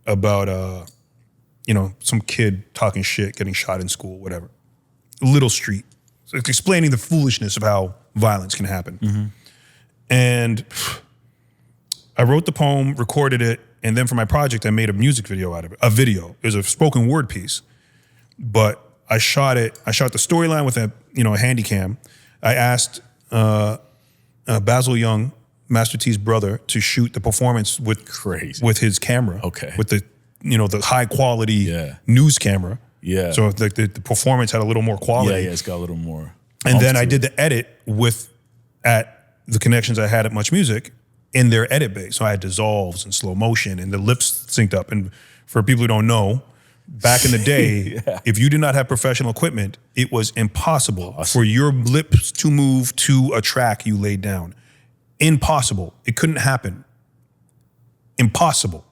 about, some kid talking shit, getting shot in school, whatever. Little Street. So it's explaining the foolishness of how violence can happen. Mm-hmm. And I wrote the poem, recorded it, and then for my project, I made a music video out of it. A video. It was a spoken word piece. But I shot it. I shot the storyline with a handy cam. I asked Basil Young, Master T's brother, to shoot the performance with his camera. Okay. With the high quality news camera. Yeah. So the performance had a little more quality. Yeah, it's got a little more. And then I did the edit at the connections I had at Much Music in their edit bay. So I had dissolves and slow motion and the lips synced up. And for people who don't know, back in the day, if you did not have professional equipment, it was impossible for your lips to move to a track you laid down. Impossible. It couldn't happen. Impossible.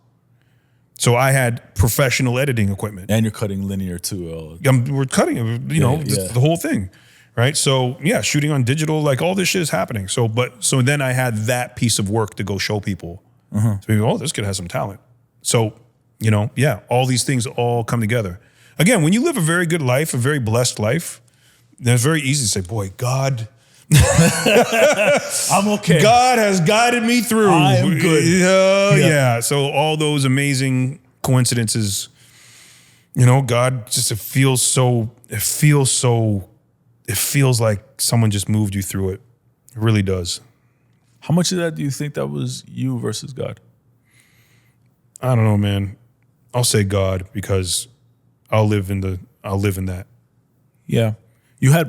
So I had professional editing equipment. And you're cutting linear too. We're cutting, the whole thing, Right? So yeah, shooting on digital, like all this shit is happening. So then I had that piece of work to go show people. So people go, oh, this kid has some talent. So, yeah, all these things all come together. Again, when you live a very good life, a very blessed life, then it's very easy to say, boy, God, I'm okay. God has guided me through. I am good. Yeah. So all those amazing coincidences, God just, it feels like someone just moved you through it. It really does. How much of that do you think that was you versus God? I don't know, man. I'll say God because I'll live in that. Yeah. Yeah.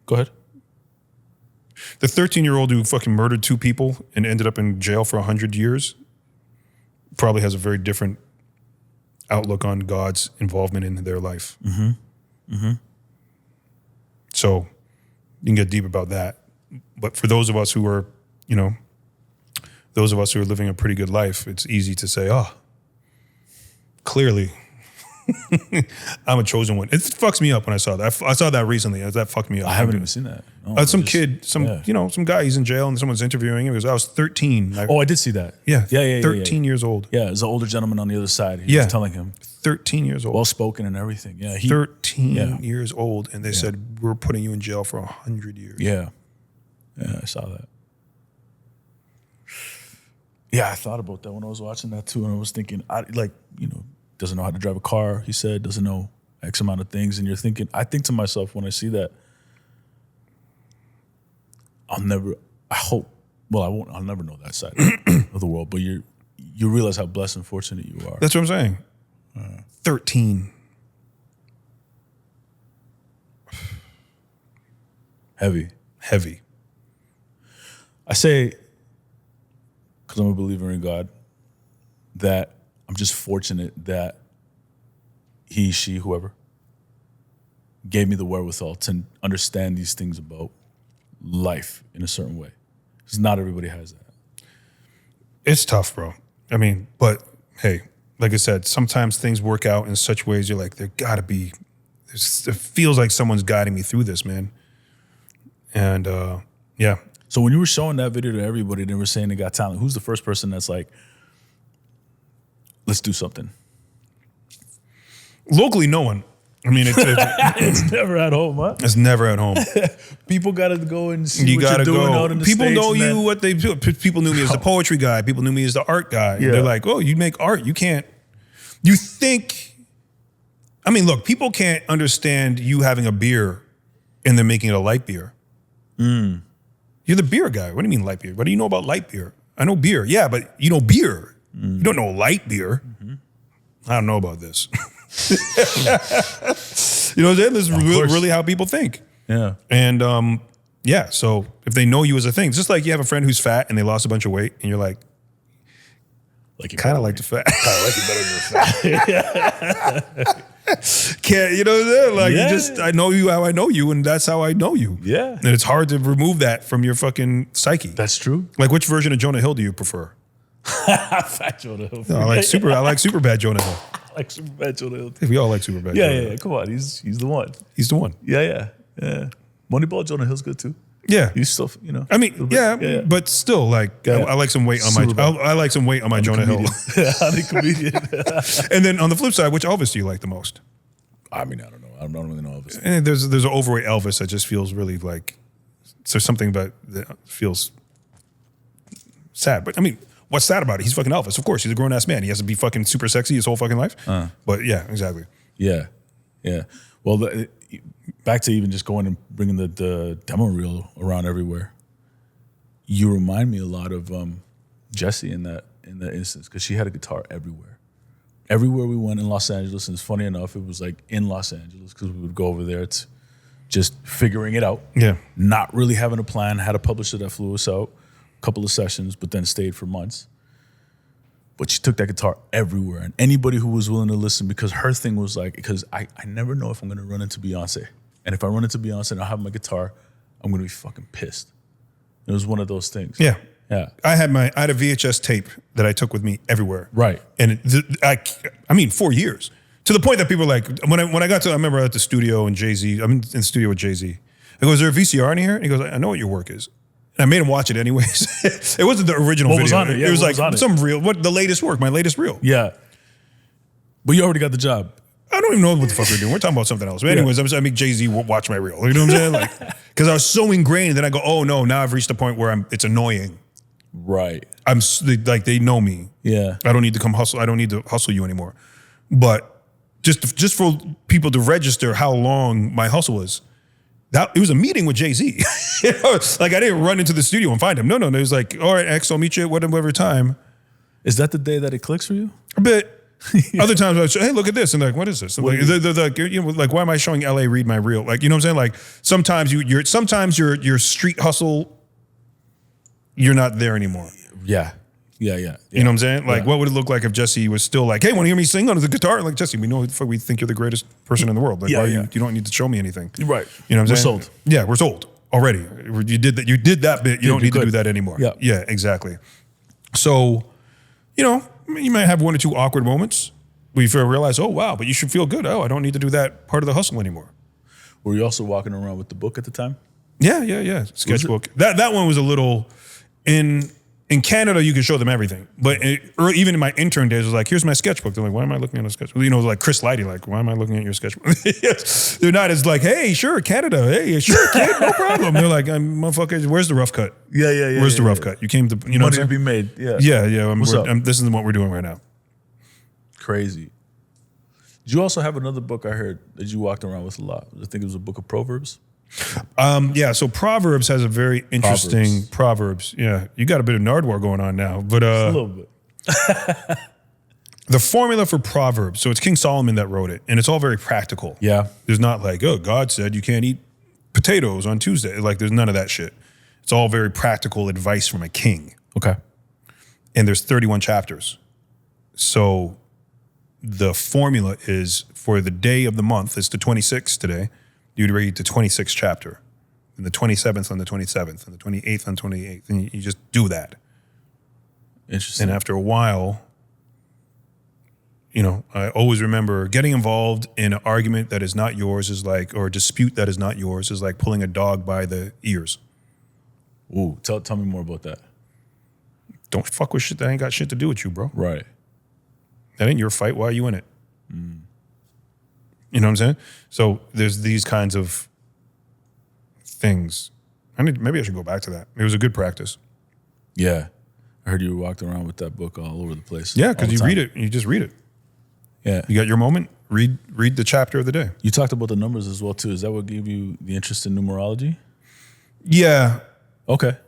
Go ahead. The 13-year-old who fucking murdered 2 people and ended up in jail for 100 years probably has a very different outlook on God's involvement in their life. So you can get deep about that. But for those of us who are, living a pretty good life, it's easy to say, oh, clearly I'm a chosen one. It fucks me up when I saw that. I saw that recently. That fucked me up. I haven't even seen that. No, some guy, he's in jail and someone's interviewing him. He goes, I was 13. I did see that. Yeah. 13 13 years old. Yeah, there's an older gentleman on the other side. He was telling him. 13 years old. Well-spoken and everything. Yeah. 13 years old. And they said, we're putting you in jail for 100 years. Yeah. Yeah, I saw that. Yeah, I thought about that when I was watching that too. And I was thinking, doesn't know how to drive a car, he said, doesn't know X amount of things. And you're thinking, I think to myself when I see that, I'll never know that side of the world, but you realize how blessed and fortunate you are. That's what I'm saying. 13. Heavy. I say, because I'm a believer in God, that I'm just fortunate that he, she, whoever, gave me the wherewithal to understand these things about life in a certain way. Because not everybody has that. It's tough, bro. I mean, but hey, like I said, sometimes things work out in such ways you're like, it feels like someone's guiding me through this, man. And yeah. So when you were showing that video to everybody, they were saying they got talent. Who's the first person that's like, let's do something? Locally, no one. I mean, it's never at home, huh? It's never at home. People got to go and see what you're doing out in the People States know you, what they do. People knew me as the poetry guy. People knew me as the art guy. Yeah. They're like, oh, you make art. You can't. You think. I mean, look, people can't understand you having a beer and then making it a light beer. You're the beer guy. What do you mean light beer? What do you know about light beer? I know beer. Yeah, but you know beer. You don't know light beer. I don't know about this. You know what I'm saying? This is really how people think. Yeah. And yeah, so if they know you as a thing, it's just like you have a friend who's fat and they lost a bunch of weight and you're like kind of like the fat. Kind of like it better than the fat. Can't, you know what I'm saying? Like, you just, I know you how I know you, and that's how I know you. Yeah. And it's hard to remove that from your fucking psyche. That's true. Like, which version of Jonah Hill do you prefer? Fat Jonah Hill. No, I like super bad Jonah Hill. I like super bad Jonah Hill. We all like super bad Jonah Hill. Yeah. Come on. He's the one. He's the one. Yeah. Moneyball Jonah Hill's good too. Yeah. He's still, you know. I mean, yeah, but still, like, I like some weight on I like some weight on my Jonah Hill. I'm a comedian. And then on the flip side, which Elvis do you like the most? I mean, I don't know. I don't really know Elvis. And there's an overweight Elvis that just feels really like, there's something about that feels sad. But I mean, what's sad about it? He's fucking Elvis. Of course, he's a grown ass man. He has to be fucking super sexy his whole fucking life. But yeah, exactly. Yeah. Well, back to even just going and bringing the demo reel around everywhere. You remind me a lot of Jessie in that instance, because she had a guitar everywhere. Everywhere we went in Los Angeles, and it's funny enough, it was like in Los Angeles because we would go over there to just figuring it out. Yeah. Not really having a plan, had a publisher that flew us out, a couple of sessions, but then stayed for months. But she took that guitar everywhere, and anybody who was willing to listen, because her thing was like, because I never know if I'm going to run into Beyonce. And if I run into Beyonce and I have my guitar, I'm going to be fucking pissed. It was one of those things. Yeah. Yeah. I had a VHS tape that I took with me everywhere. Right. And I mean, 4 years To the point that people are like, when I got to, I remember at the studio and Jay-Z, I'm in the studio with Jay-Z. I go, is there a VCR in here? And he goes, I know what your work is. And I made him watch it anyways. It wasn't the original video. Was on it? Yeah, it was what like was on it? the latest work, my latest reel. Yeah. But you already got the job. I don't even know what the fuck we're doing. We're talking about something else. But anyways, I make Jay-Z watch my reel. You know what I'm saying? Like, because I was so ingrained. Then I go, oh no, now I've reached a point where it's annoying. Right. Like they know me. Yeah. I don't need to come hustle. I don't need to hustle you anymore. But just for people to register how long my hustle was, it was a meeting with Jay-Z. Like I didn't run into the studio and find him. No. It was like, all right, X, I'll meet you at whatever time. Is that the day that it clicks for you? A bit. Other times I would say, hey, look at this. And they're like, what is this? Like, like, why am I showing LA read my reel? Like, you know what I'm saying? Like sometimes your street hustle, you're not there anymore. Yeah. You know what I'm saying? Like, what would it look like if Jesse was still like, hey, want to hear me sing on the guitar? Like, Jesse, we know we think you're the greatest person in the world. Like, you don't need to show me anything. Right. You know what I'm saying? We're sold. Yeah, we're sold already. You did that bit. You don't need to do that anymore. Yeah. Yeah, exactly. So, you might have one or two awkward moments where you realize, oh, wow, but you should feel good. Oh, I don't need to do that part of the hustle anymore. Were you also walking around with the book at the time? Yeah. Sketchbook. That one was a little in Canada, you can show them everything. But even in my intern days, it was like, here's my sketchbook. They're like, why am I looking at a sketchbook? Like Chris Lighty, like, why am I looking at your sketchbook? They're not as like, hey, sure, Canada. Hey, sure, kid, no problem. They're like, motherfucker, where's the rough cut? Yeah. Where's the rough cut? You came to, Money to be made. Yeah. Yeah. What's up? This is what we're doing right now. Crazy. Did you also have another book I heard that you walked around with a lot? I think it was a book of Proverbs. So Proverbs has a very interesting Proverbs. Yeah, you got a bit of Nardwuar going on now, but a little bit. The formula for Proverbs. So it's King Solomon that wrote it, and it's all very practical. Yeah, there's not like, oh, God said you can't eat potatoes on Tuesday. Like, there's none of that shit. It's all very practical advice from a king. Okay, and there's 31 chapters. So the formula is for the day of the month. It's the 26th today. You'd read the 26th chapter, and the 27th on the 27th, and the 28th on 28th, and you just do that. Interesting. And after a while, I always remember getting involved in an argument that is not yours or a dispute that is not yours is like pulling a dog by the ears. Ooh, tell me more about that. Don't fuck with shit that ain't got shit to do with you, bro. Right. That ain't your fight. Why are you in it? You know what I'm saying? So there's these kinds of things. Maybe I should go back to that. It was a good practice. Yeah. I heard you walked around with that book all over the place. Yeah, because you read it. You just read it. Yeah. You got your moment, read the chapter of the day. You talked about the numbers as well, too. Is that what gave you the interest in numerology? Yeah. Okay.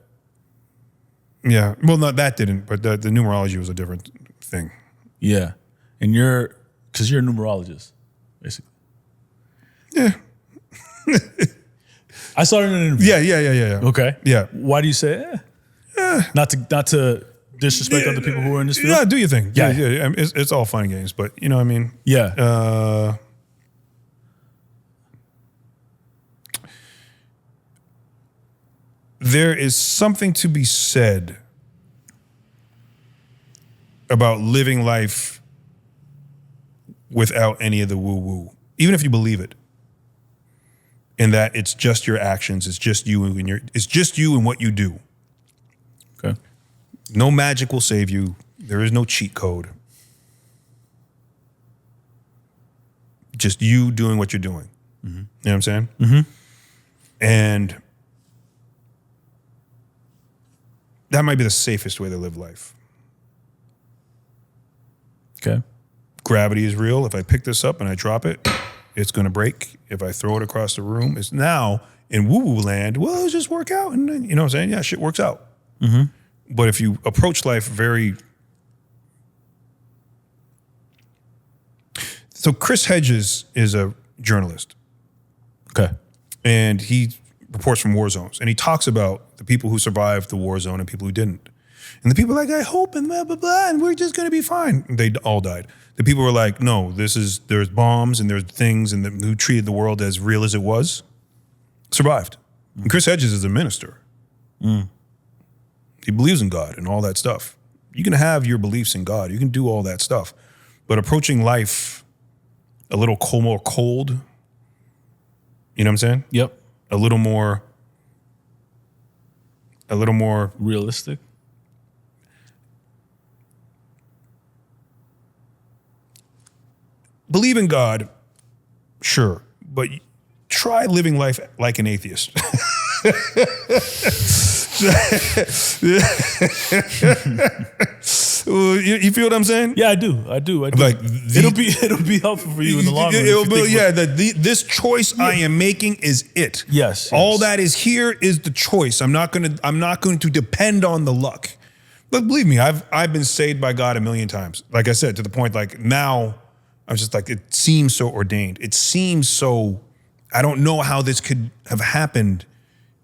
Yeah. Well, that didn't, but the numerology was a different thing. Yeah. And because you're a numerologist, basically. Yeah. I saw it in an interview. Yeah. Okay. Yeah. Why do you say Not to disrespect other people who are in this field? Yeah, do your thing. Yeah. It's all fun and games, but you know what I mean? Yeah. There is something to be said about living life without any of the woo-woo, even if you believe it. In that it's just your actions, it's just you and what you do. Okay. No magic will save you. There is no cheat code. Just you doing what you're doing. Mm-hmm. You know what I'm saying? Mm-hmm. And that might be the safest way to live life. Okay. Gravity is real. If I pick this up and I drop it, it's going to break. If I throw it across the room, it's now in woo-woo land. Well, it'll just work out. And then, you know what I'm saying? Yeah, shit works out. Mm-hmm. But if you approach life very... So Chris Hedges is a journalist. Okay. And he reports from war zones. And he talks about the people who survived the war zone and people who didn't. And the people are like, I hope, and blah, blah, blah, and we're just going to be fine. They all died. The people were like, no, there's bombs and there's things, and who treated the world as real as it was, survived. And Chris Hedges is a minister. He believes in God and all that stuff. You can have your beliefs in God. You can do all that stuff. But approaching life a little more cold. You know what I'm saying? Yep. A little more Realistic. believe in God, sure, but try living life like an atheist. You feel what I'm saying? Yeah, I do. Like it'll be helpful for you in the long run. This choice I am making is it. Yes. All that is here is the choice. I'm not going to depend on the luck. But believe me, I've been saved by God a million times. Like I said, to the point like now I'm just like, it seems so ordained. It seems so, I don't know how this could have happened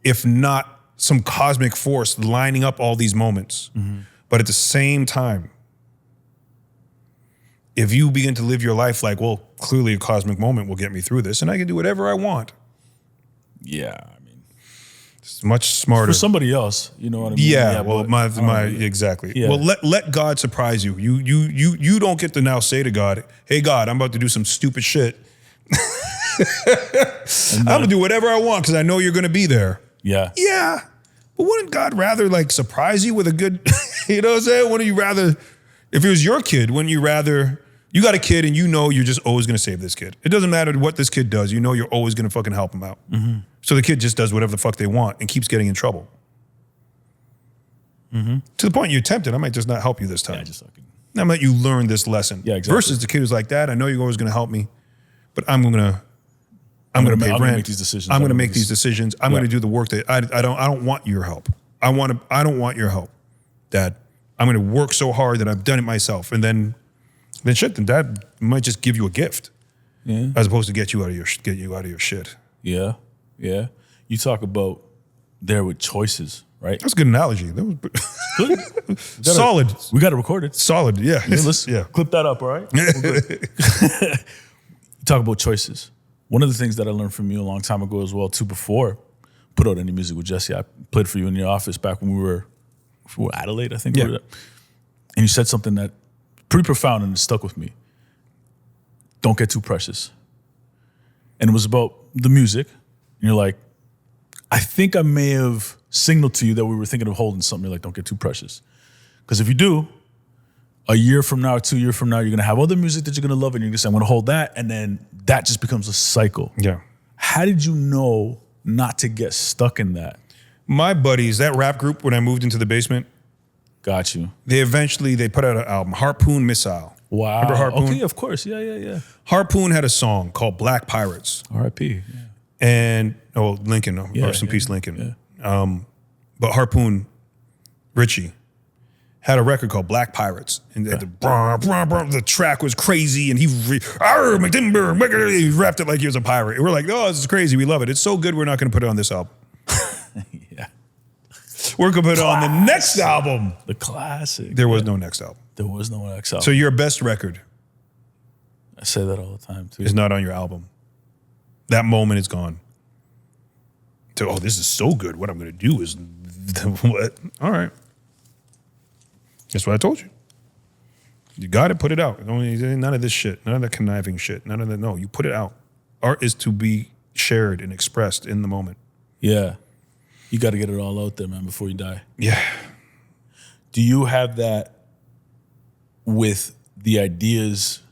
if not some cosmic force lining up all these moments. Mm-hmm. But at the same time, if you begin to live your life like, well, clearly a cosmic moment will get me through this and I can do whatever I want. Yeah, I mean, it's much smarter. For somebody else, you know what I mean? Yeah, well, exactly. Yeah. Well, let God surprise you. You don't get to now say to God, hey, God, I'm about to do some stupid shit. I'm going to do whatever I want because I know you're going to be there. Yeah. Yeah. But wouldn't God rather like surprise you with a good, you know what I'm saying? Wouldn't you rather, if it was your kid, wouldn't you rather, you got a kid and you know you're just always going to save this kid. It doesn't matter what this kid does. You know you're always going to fucking help him out. Mm-hmm. So the kid just does whatever the fuck they want and keeps getting in trouble. Mm-hmm. To the point you're tempted, I might just not help you this time. Yeah, just fucking. I might let you learn this lesson. Yeah, exactly. Versus the kid who's like, Dad, I know you're always going to help me, but I'm going to pay rent. I'm going to make these decisions. I'm going to make these decisions. I'm going to do the work that I don't want your help. I don't want your help, Dad. I'm going to work so hard that I've done it myself. And then Dad might just give you a gift, as opposed to get you out of your shit. Yeah, yeah. You talk about there with choices, right? That's a good analogy. That was good. Solid. We got to record it. Solid. Yeah. Yeah. Clip that up. All right. You talk about choices. One of the things that I learned from you a long time ago as well, too, before put out any music with Jesse, I played for you in your office back when we were Adelaide, I think. Yeah. And you said something that pretty profound and it stuck with me. Don't get too precious. And it was about the music. And you're like, I think I may have signaled to you that we were thinking of holding something. You're like, don't get too precious. Because if you do, a year from now, 2 years from now, you're going to have other music that you're going to love and you're going to say, I'm going to hold that. And then that just becomes a cycle. Yeah. How did you know not to get stuck in that? My buddies, that rap group, when I moved into the basement, got you. They put out an album, Harpoon Missile. Wow. Remember Harpoon? Okay, of course. Yeah. Harpoon had a song called Black Pirates. R.I.P. Yeah. And, Lincoln, rest in peace, Lincoln. Yeah. But Harpoon, Richie, had a record called Black Pirates. And the track was crazy and he rapped it like he was a pirate. And we're like, oh, this is crazy. We love it. It's so good we're not going to put it on this album. Yeah. We're going to put it on the next album. The classic. There was no next album. There was no next album. So your best record I say that all the time too. is not on your album. That moment is gone. So, this is so good. What I'm going to do is what? All right. That's what I told you. You got to put it out. None of this shit. None of the conniving shit. None of that. No, you put it out. Art is to be shared and expressed in the moment. Yeah. You got to get it all out there, man, before you die. Yeah. Do you have that with the ideas?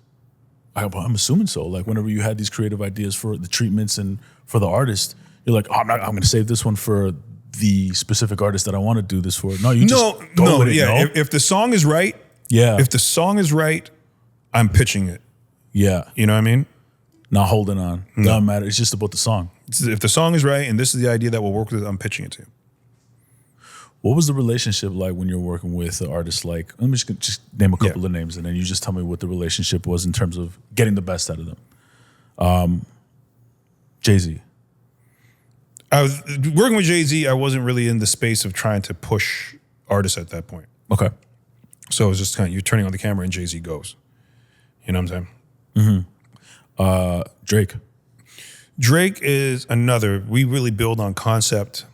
I'm assuming so. Like whenever you had these creative ideas for the treatments and for the artist, you're like, I'm going to save this one for the specific artist that I want to do this for. No, you just go with it. Yeah. If the song is right, if the song is right, I'm pitching it. Yeah. You know what I mean? Not holding on. No. Doesn't matter. It's just about the song. If the song is right and this is the idea that will work with it, I'm pitching it to you. What was the relationship like when you're working with an artist like, let me just name a couple of names and then you just tell me what the relationship was in terms of getting the best out of them. Jay-Z. I was working with Jay-Z. I wasn't really in the space of trying to push artists at that point. Okay. So it was just kind of, you're turning on the camera and Jay-Z goes. You know what I'm saying? Mm-hmm. Drake is another. We really build on concept,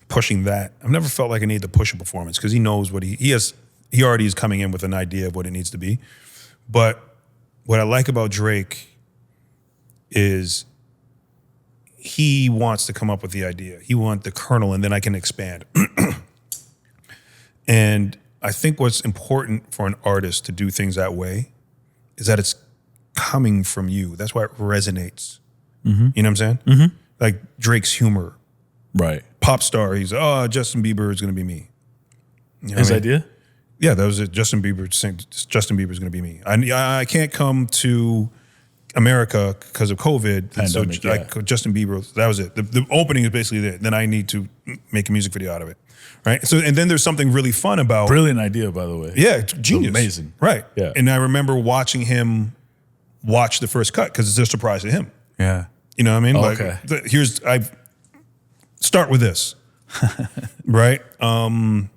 pushing that. I've never felt like I need to push a performance because he knows what he has. He already is coming in with an idea of what it needs to be. But what I like about Drake is he wants to come up with the idea. He wants the kernel, and then I can expand. And I think what's important for an artist to do things that way is that it's coming from you. That's why it resonates. Mm-hmm. You know what I'm saying? Mm-hmm. Like Drake's humor. Right. Pop star, he's, Justin Bieber is going to be me. You know His idea? Yeah, that was it. Justin Bieber saying Justin Bieber is going to be me. I can't come to America because of COVID. Pandemic, so Justin Bieber, that was it. The opening is basically there. Then I need to make a music video out of it. Right. So, and then there's something really fun about. Brilliant idea, by the way. Yeah, genius. Amazing. Right. Yeah. And I remember watching him watch the first cut because it's a surprise to him. Yeah. You know what I mean? Okay. I start with this. Right. Coming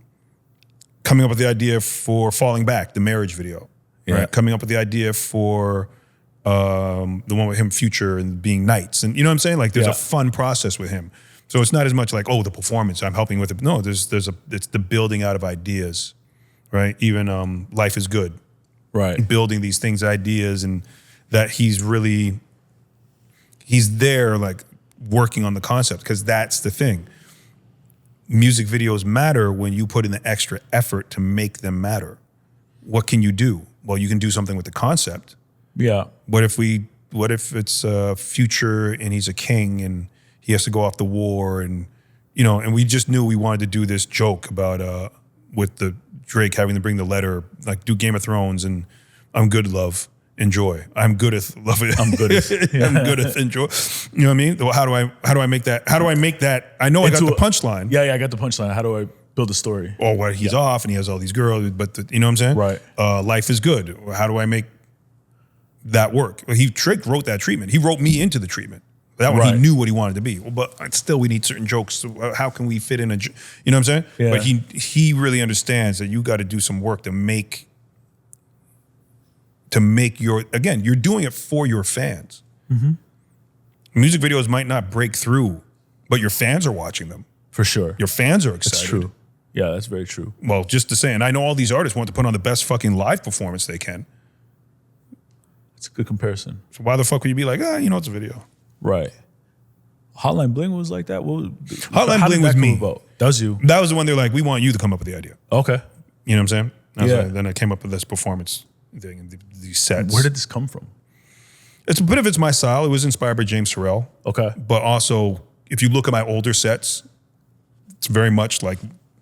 up with the idea for Falling Back, the marriage video. Yeah. Right. Coming up with the idea for the one with him, Future, and being Nights. And you know what I'm saying? Like there's a fun process with him. So it's not as much like, the performance, I'm helping with it. No, it's the building out of ideas, right? Even Life is Good. Right. Building these things, ideas, and that he's there like working on the concept, because that's the thing. Music videos matter when you put in the extra effort to make them matter. What can you do? Well, you can do something with the concept. Yeah. What if it's Future and he's a king and he has to go off the war, and and we just knew we wanted to do this joke about with the Drake having to bring the letter, like do Game of Thrones and I'm good, love, enjoy. I'm good at love it. I'm good at I'm good at enjoy. You know what I mean? Well, how do I make that? How do I make that? I know I got the punchline. Yeah, I got the punchline. How do I build a story? Or what he's off and he has all these girls, but you know what I'm saying? Right. Life is good. How do I make that work? Well, Drake wrote that treatment. He wrote me into the treatment. That one, he knew what he wanted to be. Well, but still, we need certain jokes. So how can we fit in you know what I'm saying? Yeah. But he really understands that you got to do some work to make again, you're doing it for your fans. Mm-hmm. Music videos might not break through, but your fans are watching them. For sure. Your fans are excited. That's true. Yeah, that's very true. Well, just to say, and I know all these artists want to put on the best fucking live performance they can. It's a good comparison. So why the fuck would you be like, it's a video? Right. Hotline Bling was like that? Hotline Bling was me. About? That was you? That was the one they're like, we want you to come up with the idea. Okay. You know what I'm saying? Yeah. Then I came up with this performance thing and these sets. Where did this come from? It's a bit of it's my style. It was inspired by James Sorrell. Okay. But also, if you look at my older sets, it's very much like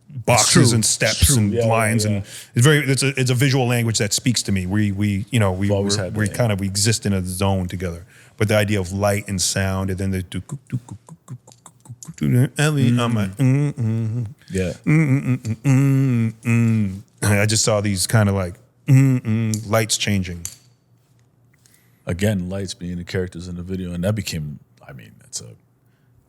boxes and steps and lines, and it's a visual language that speaks to me. We exist in a zone together. But the idea of light and sound, and then they do I just saw these kind of like lights changing. Again, lights being the characters in the video, and that became, it's a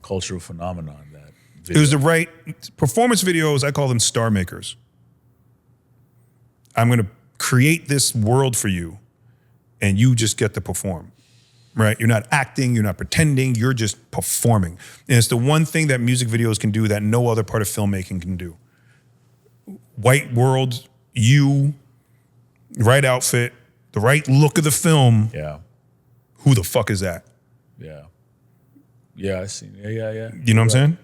cultural phenomenon. That video. It was the right performance videos. I call them star makers. I'm going to create this world for you, and you just get to perform. Right? You're not acting, you're not pretending, you're just performing. And it's the one thing that music videos can do that no other part of filmmaking can do. White world, right outfit, the right look of the film. Yeah. Who the fuck is that? Yeah. Yeah, I see. Yeah. You know what I'm saying?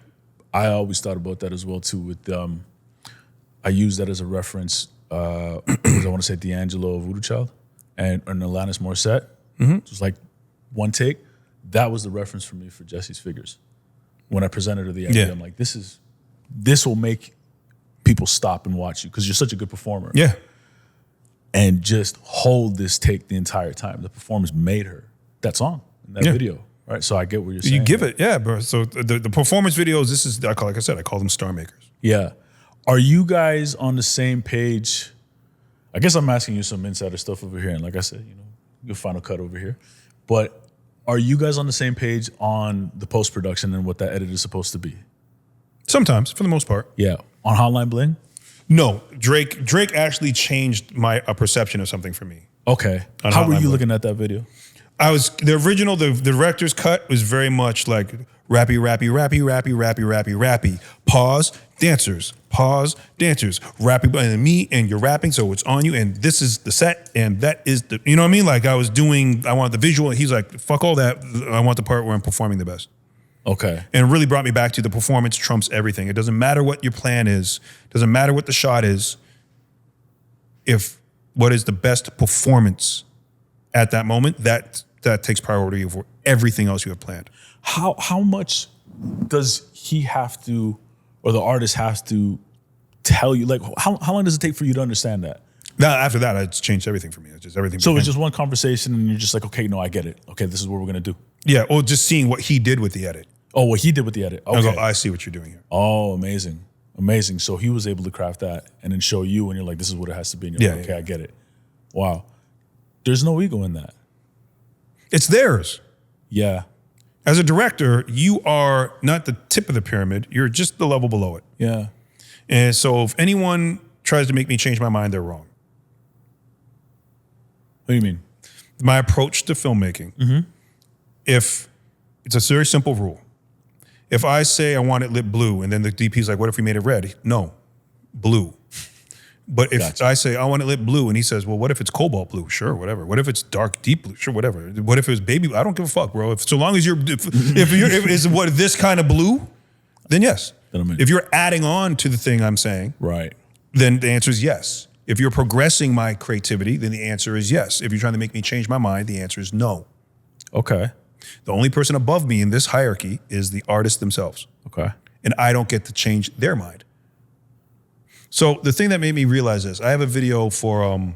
I always thought about that as well too. With I use that as a reference. I want to say D'Angelo Voodoo Child and Alanis Morissette. Mm-hmm. It was like one take. That was the reference for me for Jesse's Figures. When I presented her the idea, I'm like, this will make people stop and watch you because you're such a good performer. Yeah. And just hold this take the entire time. The performance made her that song in that video. Right. So I get what you're saying. You give it, bro. So the performance videos, I call them star makers. Yeah. Are you guys on the same page? I guess I'm asking you some insider stuff over here. And like I said, your final cut over here. But are you guys on the same page on the post-production and what that edit is supposed to be? Sometimes, for the most part. Yeah. On Hotline Bling? No. Drake actually changed my perception of something for me. Okay. How were you looking at that video? The original, the director's cut was very much like rappy, pause, dancers, rappy, and me, and you're rapping, so it's on you, and this is the set, and that is the, you know what I mean? Like I wanted the visual, and he's like, fuck all that, I want the part where I'm performing the best. Okay. And it really brought me back to the performance trumps everything. It doesn't matter what your plan is, doesn't matter what the shot is, if what is the best performance at that moment, that takes priority over everything else you have planned. How much does he have to, or the artist has to tell you, like how long does it take for you to understand that? Now, after that, it's changed everything for me. It's just everything. So it's just one conversation and you're just like, okay, no, I get it. Okay, this is what we're gonna do. Yeah, or just seeing what he did with the edit. Oh, what he did with the edit. Okay. I go, I see what you're doing here. Oh, amazing. Amazing. So he was able to craft that and then show you, and you're like, this is what it has to be. And you're like, okay, I get it. Wow. There's no ego in that. It's theirs. Yeah. As a director, you are not the tip of the pyramid. You're just the level below it. Yeah. And so if anyone tries to make me change my mind, they're wrong. What do you mean? My approach to filmmaking, if it's a very simple rule. If I say I want it lit blue, and then the DP's like, what if we made it red? No, blue. But if I say I want it lit blue, and he says, well, what if it's cobalt blue? Sure, whatever. What if it's dark, deep blue? Sure, whatever. What if it's baby? I don't give a fuck, bro. So long as if it's what this kind of blue, then yes. If you're adding on to the thing I'm saying, right, then the answer is yes. If you're progressing my creativity, then the answer is yes. If you're trying to make me change my mind, the answer is no. Okay. The only person above me in this hierarchy is the artists themselves. Okay. And I don't get to change their mind. So the thing that made me realize this, I have a video for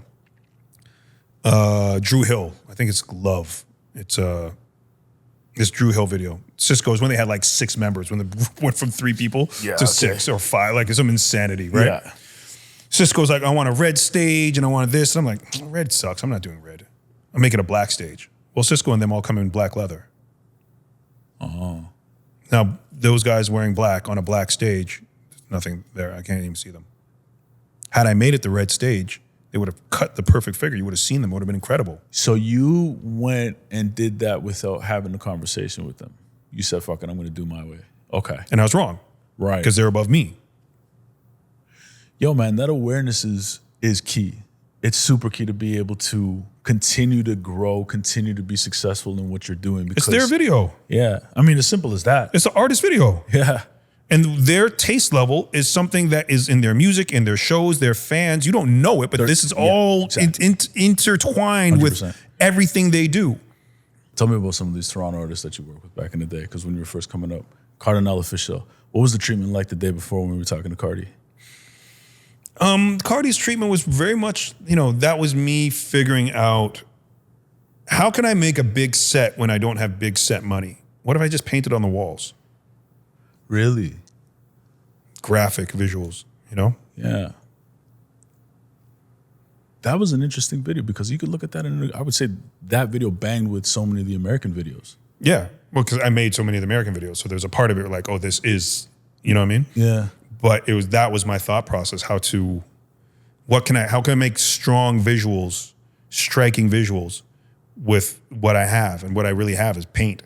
Drew Hill. I think it's Love. It's this Drew Hill video. Cisco's when they had like 6 members, when they went from 3 people to 6 or 5, like some insanity, right? Yeah. Cisco's like, I want a red stage and I want this. And I'm like, red sucks. I'm not doing red. I'm making a black stage. Well, Cisco and them all come in black leather. Oh. Now, those guys wearing black on a black stage, there's nothing there. I can't even see them. Had I made it the red stage, they would have cut the perfect figure. You would have seen them. It would have been incredible. So you went and did that without having a conversation with them. You said, fuck it, I'm going to do my way. Okay. And I was wrong. Right. Because they're above me. Yo, man, that awareness is key. It's super key to be able to continue to grow, continue to be successful in what you're doing. Because, it's their video. Yeah. I mean, as simple as that. It's the artist video. Yeah. And their taste level is something that is in their music, in their shows, their fans. You don't know it, but this is all intertwined 100%. With everything they do. Tell me about some of these Toronto artists that you worked with back in the day, because when you were first coming up, Cardinal Official, what was the treatment like the day before when we were talking to Cardi? Cardi's treatment was very much, that was me figuring out, how can I make a big set when I don't have big set money? What if I just painted on the walls? Really? Graphic visuals, Yeah. That was an interesting video, because you could look at that and I would say that video banged with so many of the American videos. Yeah. Well, because I made so many of the American videos. So there's a part of it like, oh, this is, you know what I mean? Yeah. But that was my thought process, how can I make strong visuals, striking visuals with what I have, and what I really have is paint.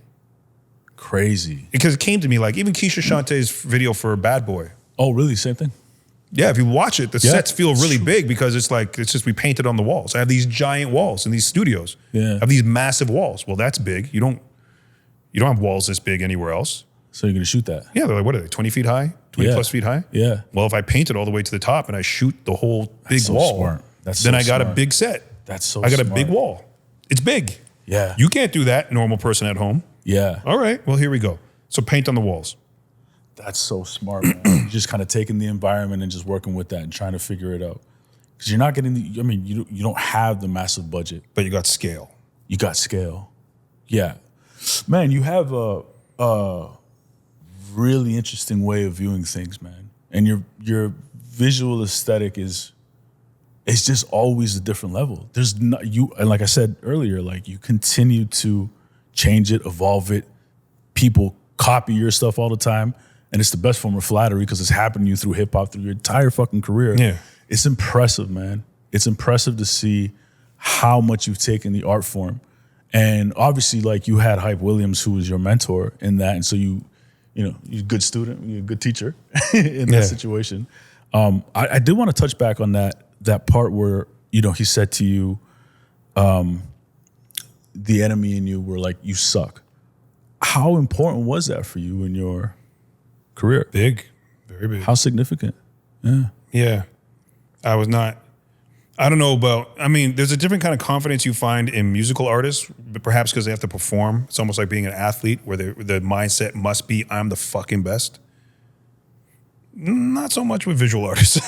Crazy. Because it came to me like even Keisha Shantae's video for Bad Boy. Oh, really? Same thing? Yeah, if you watch it, the sets feel really big because it's just we painted on the walls. I have these giant walls in these studios. Yeah. I have these massive walls. Well, that's big. You don't have walls this big anywhere else. So you're going to shoot that? Yeah, they're like, what are they, 20 feet high? 20 plus feet high? Yeah. Well, if I paint it all the way to the top and I shoot the whole big wall, smart. Then I got a big set. That's so I got a big wall. It's big. Yeah. You can't do that, normal person at home. Yeah. All right, well, here we go. So paint on the walls. That's so smart, man. You're just kind of taking the environment and just working with that and trying to figure it out. Because you're not getting you don't have the massive budget. But you got scale. You got scale. Yeah. Man, you have a really interesting way of viewing things, man. And your visual aesthetic is just always a different level. There's not and like I said earlier, like you continue to change it, evolve it. People copy your stuff all the time. And it's the best form of flattery because it's happened to you through hip hop through your entire fucking career. Yeah. It's impressive, man. It's impressive to see how much you've taken the art form And obviously, like, you had Hype Williams, who was your mentor in that, and so you're a good student, you're a good teacher in that situation. I did want to touch back on that part where, he said to you, the enemy in you were like, you suck. How important was that for you in your career? Big, very big. How significant? Yeah. I don't know about, there's a different kind of confidence you find in musical artists, but perhaps because they have to perform. It's almost like being an athlete where the mindset must be, I'm the fucking best. Not so much with visual artists.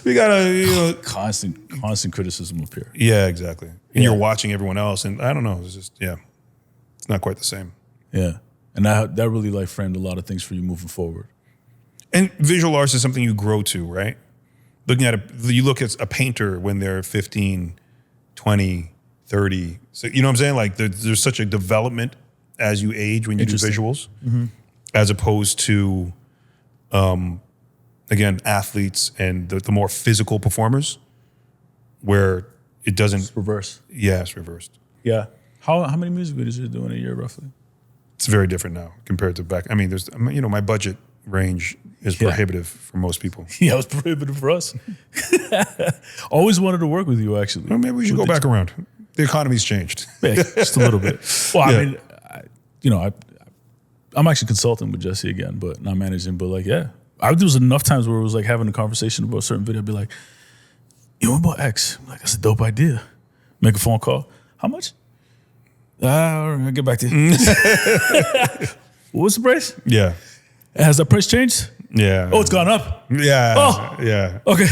We gotta, constant criticism up here. Yeah, exactly. And you're watching everyone else, and I don't know, it's just, it's not quite the same. Yeah. And that really like framed a lot of things for you moving forward. And visual arts is something you grow to, right? You look at a painter when they're 15, 20, 30. So, you know what I'm saying? Like there's such a development as you age when you do visuals, as opposed to, again, athletes and the more physical performers where it doesn't. It's reverse. Yeah, it's reversed. Yeah. How many music videos are you doing a year roughly? It's very different now compared to back. There's, my budget range is prohibitive for most people. Yeah, it was prohibitive for us. Always wanted to work with you, actually. Well, maybe we should go back around. The economy's changed. Yeah, just a little bit. Well, I'm actually consulting with Jesse again, but not managing. But like, there was enough times where it was like having a conversation about a certain video. I'd be like, what about X? I'm like, that's a dope idea. Make a phone call. How much? I'll get back to you. What's the price? Yeah. Has that price changed? Yeah. Oh, it's gone up. Yeah. Oh. Yeah. Okay.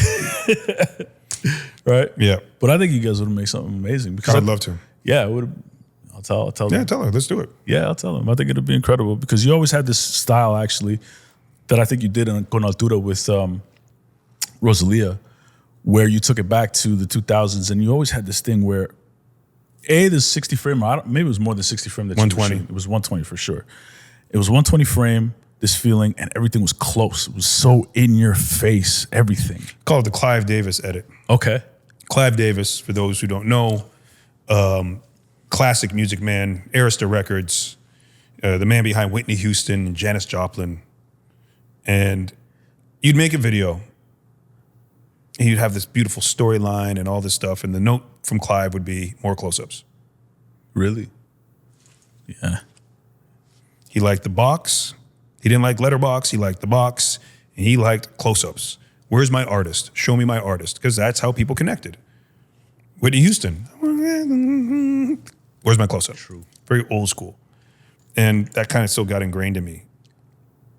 Right? Yeah. But I think you guys would have made something amazing. Because I'd love to. Yeah, it would have. I'll tell them. Yeah, tell her. Let's do it. Yeah, I'll tell them. I think it'll be incredible because you always had this style, actually, that I think you did in Con Altura with Rosalia, where you took it back to the 2000s, and you always had this thing where, the 60 frame, maybe it was more than 60 frame. That 120. It was 120 for sure. It was 120 frame, this feeling, and everything was close. It was so in your face, everything. Call it the Clive Davis edit. Okay. Clive Davis, for those who don't know, classic music man, Arista Records, the man behind Whitney Houston and Janis Joplin. And you'd make a video, and you'd have this beautiful storyline and all this stuff, and the note from Clive would be more close-ups. Really? Yeah. He liked the box. He didn't like letterbox. He liked the box, and he liked close-ups. Where's my artist? Show me my artist, because that's how people connected. Whitney Houston. Where's my close-up? True. Very old school. And that kind of still got ingrained in me.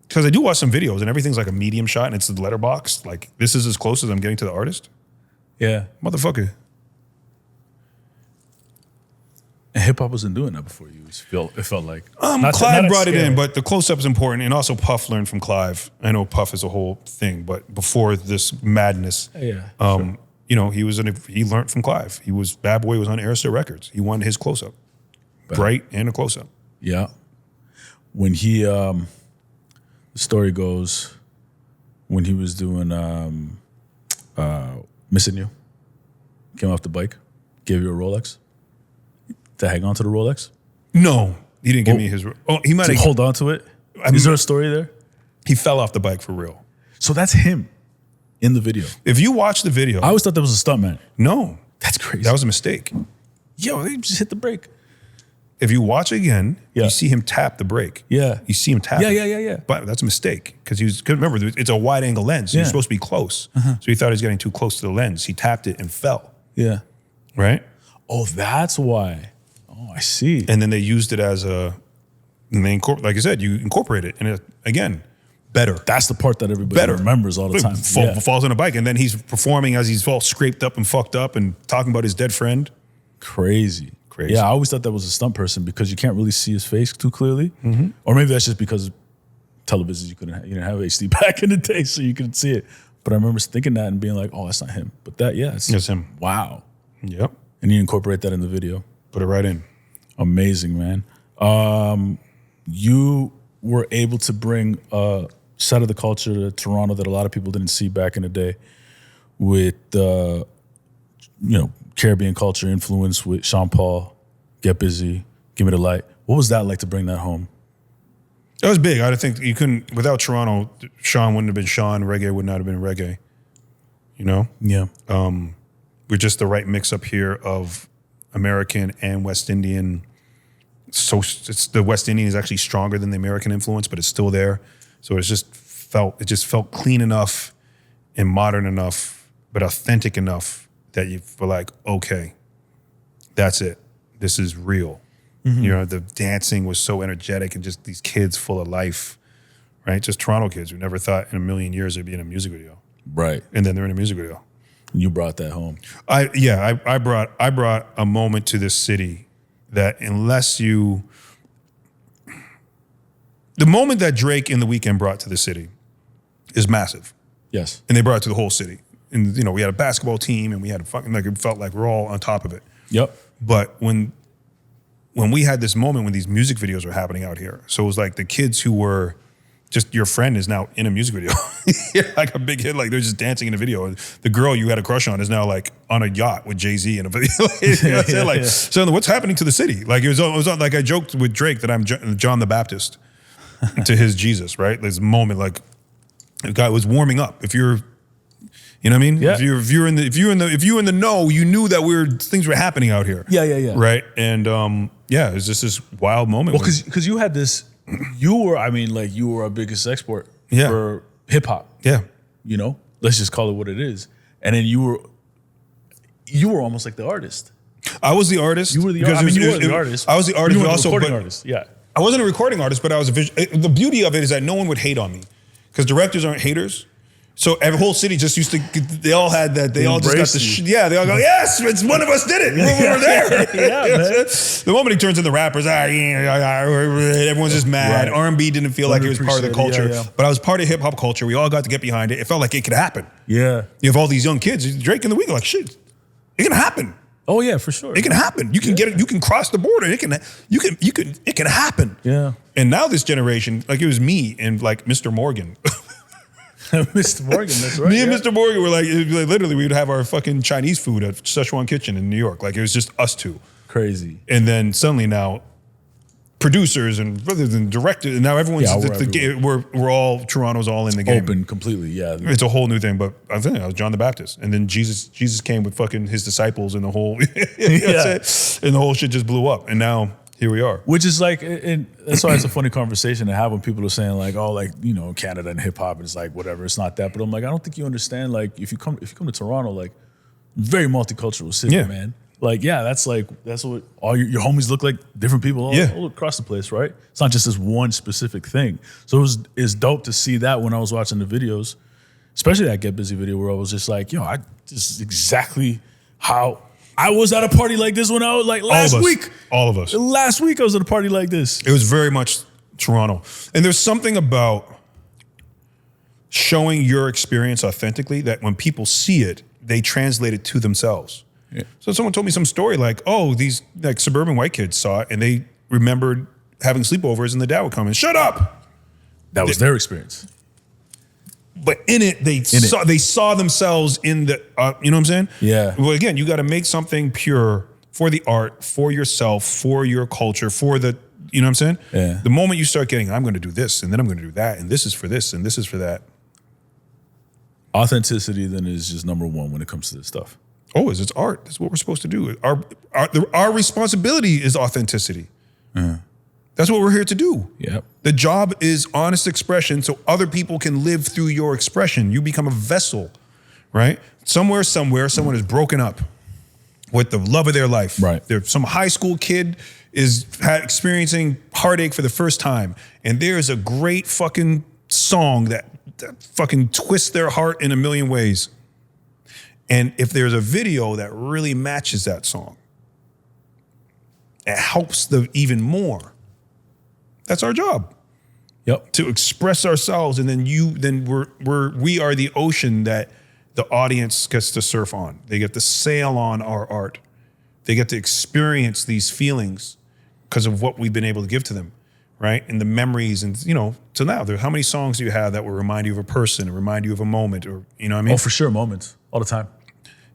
Because I do watch some videos, and everything's like a medium shot, and it's the letterbox. Like, this is as close as I'm getting to the artist. Yeah. Motherfucker. And hip-hop wasn't doing that before you. It felt like. Clive brought it in, but the close-up is important. And also Puff learned from Clive. I know Puff is a whole thing, but before this madness, sure. He learned from Clive. Bad Boy was on Arista Records. He wanted his close-up. Bright and a close-up. Yeah. When he, the story goes, when he was doing Missing You, came off the bike, gave you a Rolex to hang on to the Rolex? No, he didn't give me his. Oh, he might have hold on to it. Is there a story there? He fell off the bike for real. So that's him in the video. If you watch the video, I always thought that was a stuntman. No, that's crazy. That was a mistake. Yo, he just hit the brake. If you watch again, you see him tap the brake. Yeah, you see him tap. Yeah. But that's a mistake because remember, it's a wide angle lens. So you're supposed to be close. So he thought he was getting too close to the lens. He tapped it and fell. Yeah. Right. Oh, that's why. Oh, I see. And then they used it as like I said, you incorporate it. And again, better. That's the part that everybody remembers all the time. Falls on a bike. And then he's performing as he's all scraped up and fucked up and talking about his dead friend. Crazy. Yeah, I always thought that was a stunt person because you can't really see his face too clearly. Mm-hmm. Or maybe that's just because televisions, you didn't have HD back in the day, so you couldn't see it. But I remember thinking that and being like, oh, that's not him. But it's him. Wow. Yep. And you incorporate that in the video. Put it right in. Amazing, man. You were able to bring a side of the culture to Toronto that a lot of people didn't see back in the day with, Caribbean culture influence with Sean Paul, Get Busy, Give Me the Light. What was that like to bring that home? That was big. I think you couldn't, without Toronto, Sean wouldn't have been Sean, reggae would not have been reggae. You know? Yeah. We're just the right mix up here of American and West Indian. So the West Indian is actually stronger than the American influence, but it's still there. So it just felt clean enough and modern enough, but authentic enough that you were like, okay, that's it. This is real. Mm-hmm. You know, the dancing was so energetic and just these kids full of life, right? Just Toronto kids who never thought in a million years they'd be in a music video. Right. And then they're in a music video. You brought that home. I brought a moment to this city that unless you, the moment that Drake and The Weeknd brought to the city is massive. Yes. And they brought it to the whole city. And, you know, we had a basketball team and we had it felt like we're all on top of it. Yep. But when we had this moment when these music videos were happening out here, so it was like the kids who were just, your friend is now in a music video. Like a big hit, like they're just dancing in a video. And the girl you had a crush on is now like on a yacht with Jay-Z in a video. You know what I'm saying? Like, so what's happening to the city? Like it was on, like I joked with Drake that I'm John the Baptist to his Jesus, right? This moment, like the guy was warming up. If you're, you know what I mean? Yeah. If you're in the know, you knew that things were happening out here. Yeah. Right. And it was just this wild moment. Well, because you had this, you were our biggest export for hip hop. Yeah. You know, let's just call it what it is. And then you were almost like the artist. I was the artist. You were the artist. You were the artist. I was the artist, you were but also recording artist. Yeah. I wasn't a recording artist, but I was the beauty of it is that no one would hate on me because directors aren't haters. So every whole city just used to, they all had that, they all just got the, they all go, yes, it's one of us did it. We were there. Yeah, man. The moment he turns into rappers, everyone's just mad. Right. R&B didn't feel like it was part of the culture, yeah. but I was part of hip hop culture. We all got to get behind it. It felt like it could happen. Yeah. You have all these young kids, Drake and The Weeknd, like, shit, it can happen. Oh yeah, for sure. It can happen. You can get it. You can cross the border. It can happen. Yeah. And now this generation, like it was me and like Mr. Morgan. Mr. Morgan, that's right. Me and Mr. Morgan were like literally, we would have our fucking Chinese food at Szechuan Kitchen in New York. Like it was just us two. Crazy. And then suddenly now, producers and brothers and directors, and now everyone's we're all Toronto's all in the game. Open completely, yeah. It's a whole new thing. But I think I was John the Baptist, and then Jesus came with fucking his disciples, and the whole and the whole shit just blew up. And now here we are. Which is like, and that's why it's a funny conversation to have when people are saying like, oh, like, you know, Canada and hip hop is like whatever. It's not that. But I'm like, I don't think you understand. Like, if you come to Toronto, like, very multicultural city, man. Like, that's what all your homies look like, different people all across the place, right? It's not just this one specific thing. So it's dope to see that when I was watching the videos, especially that Get Busy video where I was just like, yo, this is exactly how I was at a party like this when I was like last week. All of us. Last week I was at a party like this. It was very much Toronto. And there's something about showing your experience authentically that when people see it, they translate it to themselves. Yeah. So someone told me some story like, oh, these like suburban white kids saw it and they remembered having sleepovers and the dad would come in, shut up. That was their experience. But in it, they saw themselves in the, you know what I'm saying? Yeah. Well, again, you got to make something pure for the art, for yourself, for your culture, for the, you know what I'm saying? Yeah. The moment you start getting, I'm going to do this and then I'm going to do that and this is for this and this is for that. Authenticity then is just number one when it comes to this stuff. Always, it's art. That's what we're supposed to do. Our responsibility is authenticity. That's what we're here to do. Yep. The job is honest expression so other people can live through your expression. You become a vessel, right? Somewhere, someone is broken up with the love of their life. Right. Some high school kid is experiencing heartache for the first time, and there's a great fucking song that fucking twists their heart in a million ways. And if there's a video that really matches that song, it helps even more. That's our job. Yep. To express ourselves, and then we are the ocean that the audience gets to surf on. They get to sail on our art. They get to experience these feelings because of what we've been able to give to them, right? And the memories, and till now, how many songs do you have that will remind you of a person, or remind you of a moment, or you know what I mean? Oh, for sure, moments all the time.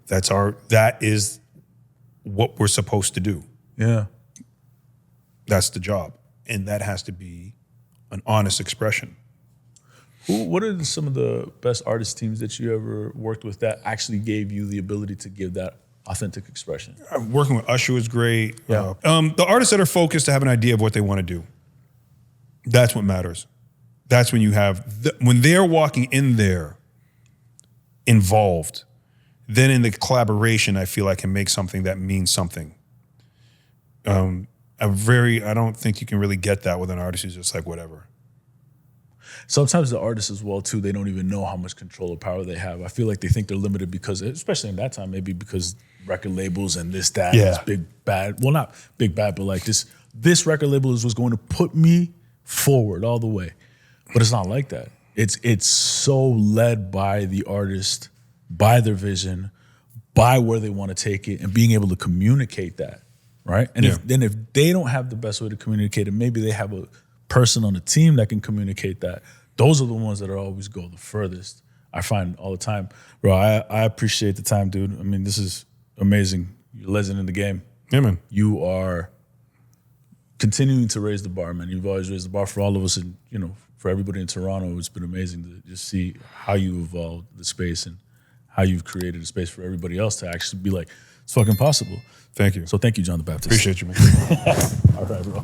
That is what we're supposed to do. Yeah. That's the job. And that has to be an honest expression. What are some of the best artist teams that you ever worked with that actually gave you the ability to give that authentic expression? Working with Usher was great. Yeah. The artists that are focused to have an idea of what they want to do. That's what matters. That's when you have, when they're walking in there involved, then in the collaboration, I feel I can make something that means something. I don't think you can really get that with an artist who's just like, whatever. Sometimes the artists as well too, they don't even know how much control or power they have. I feel like they think they're limited because, especially in that time, maybe because record labels and this, that, Yeah. this big bad, well, not big bad, but like this record label was going to put me forward all the way. But it's not like that. It's so led by the artist, by their vision, by where they want to take it, and being able to communicate that, right? And if they don't have the best way to communicate it, maybe they have a person on the team that can communicate that. Those are the ones that are always go the furthest. I find all the time. Bro, I appreciate the time, dude. I mean, this is amazing. You're a legend in the game. Yeah, man. You are continuing to raise the bar, man. You've always raised the bar for all of us, and for everybody in Toronto. It's been amazing to just see how you evolved the space and how you've created a space for everybody else to actually be like, it's fucking possible. Thank you. So thank you, John the Baptist. Appreciate you, man. All right, bro.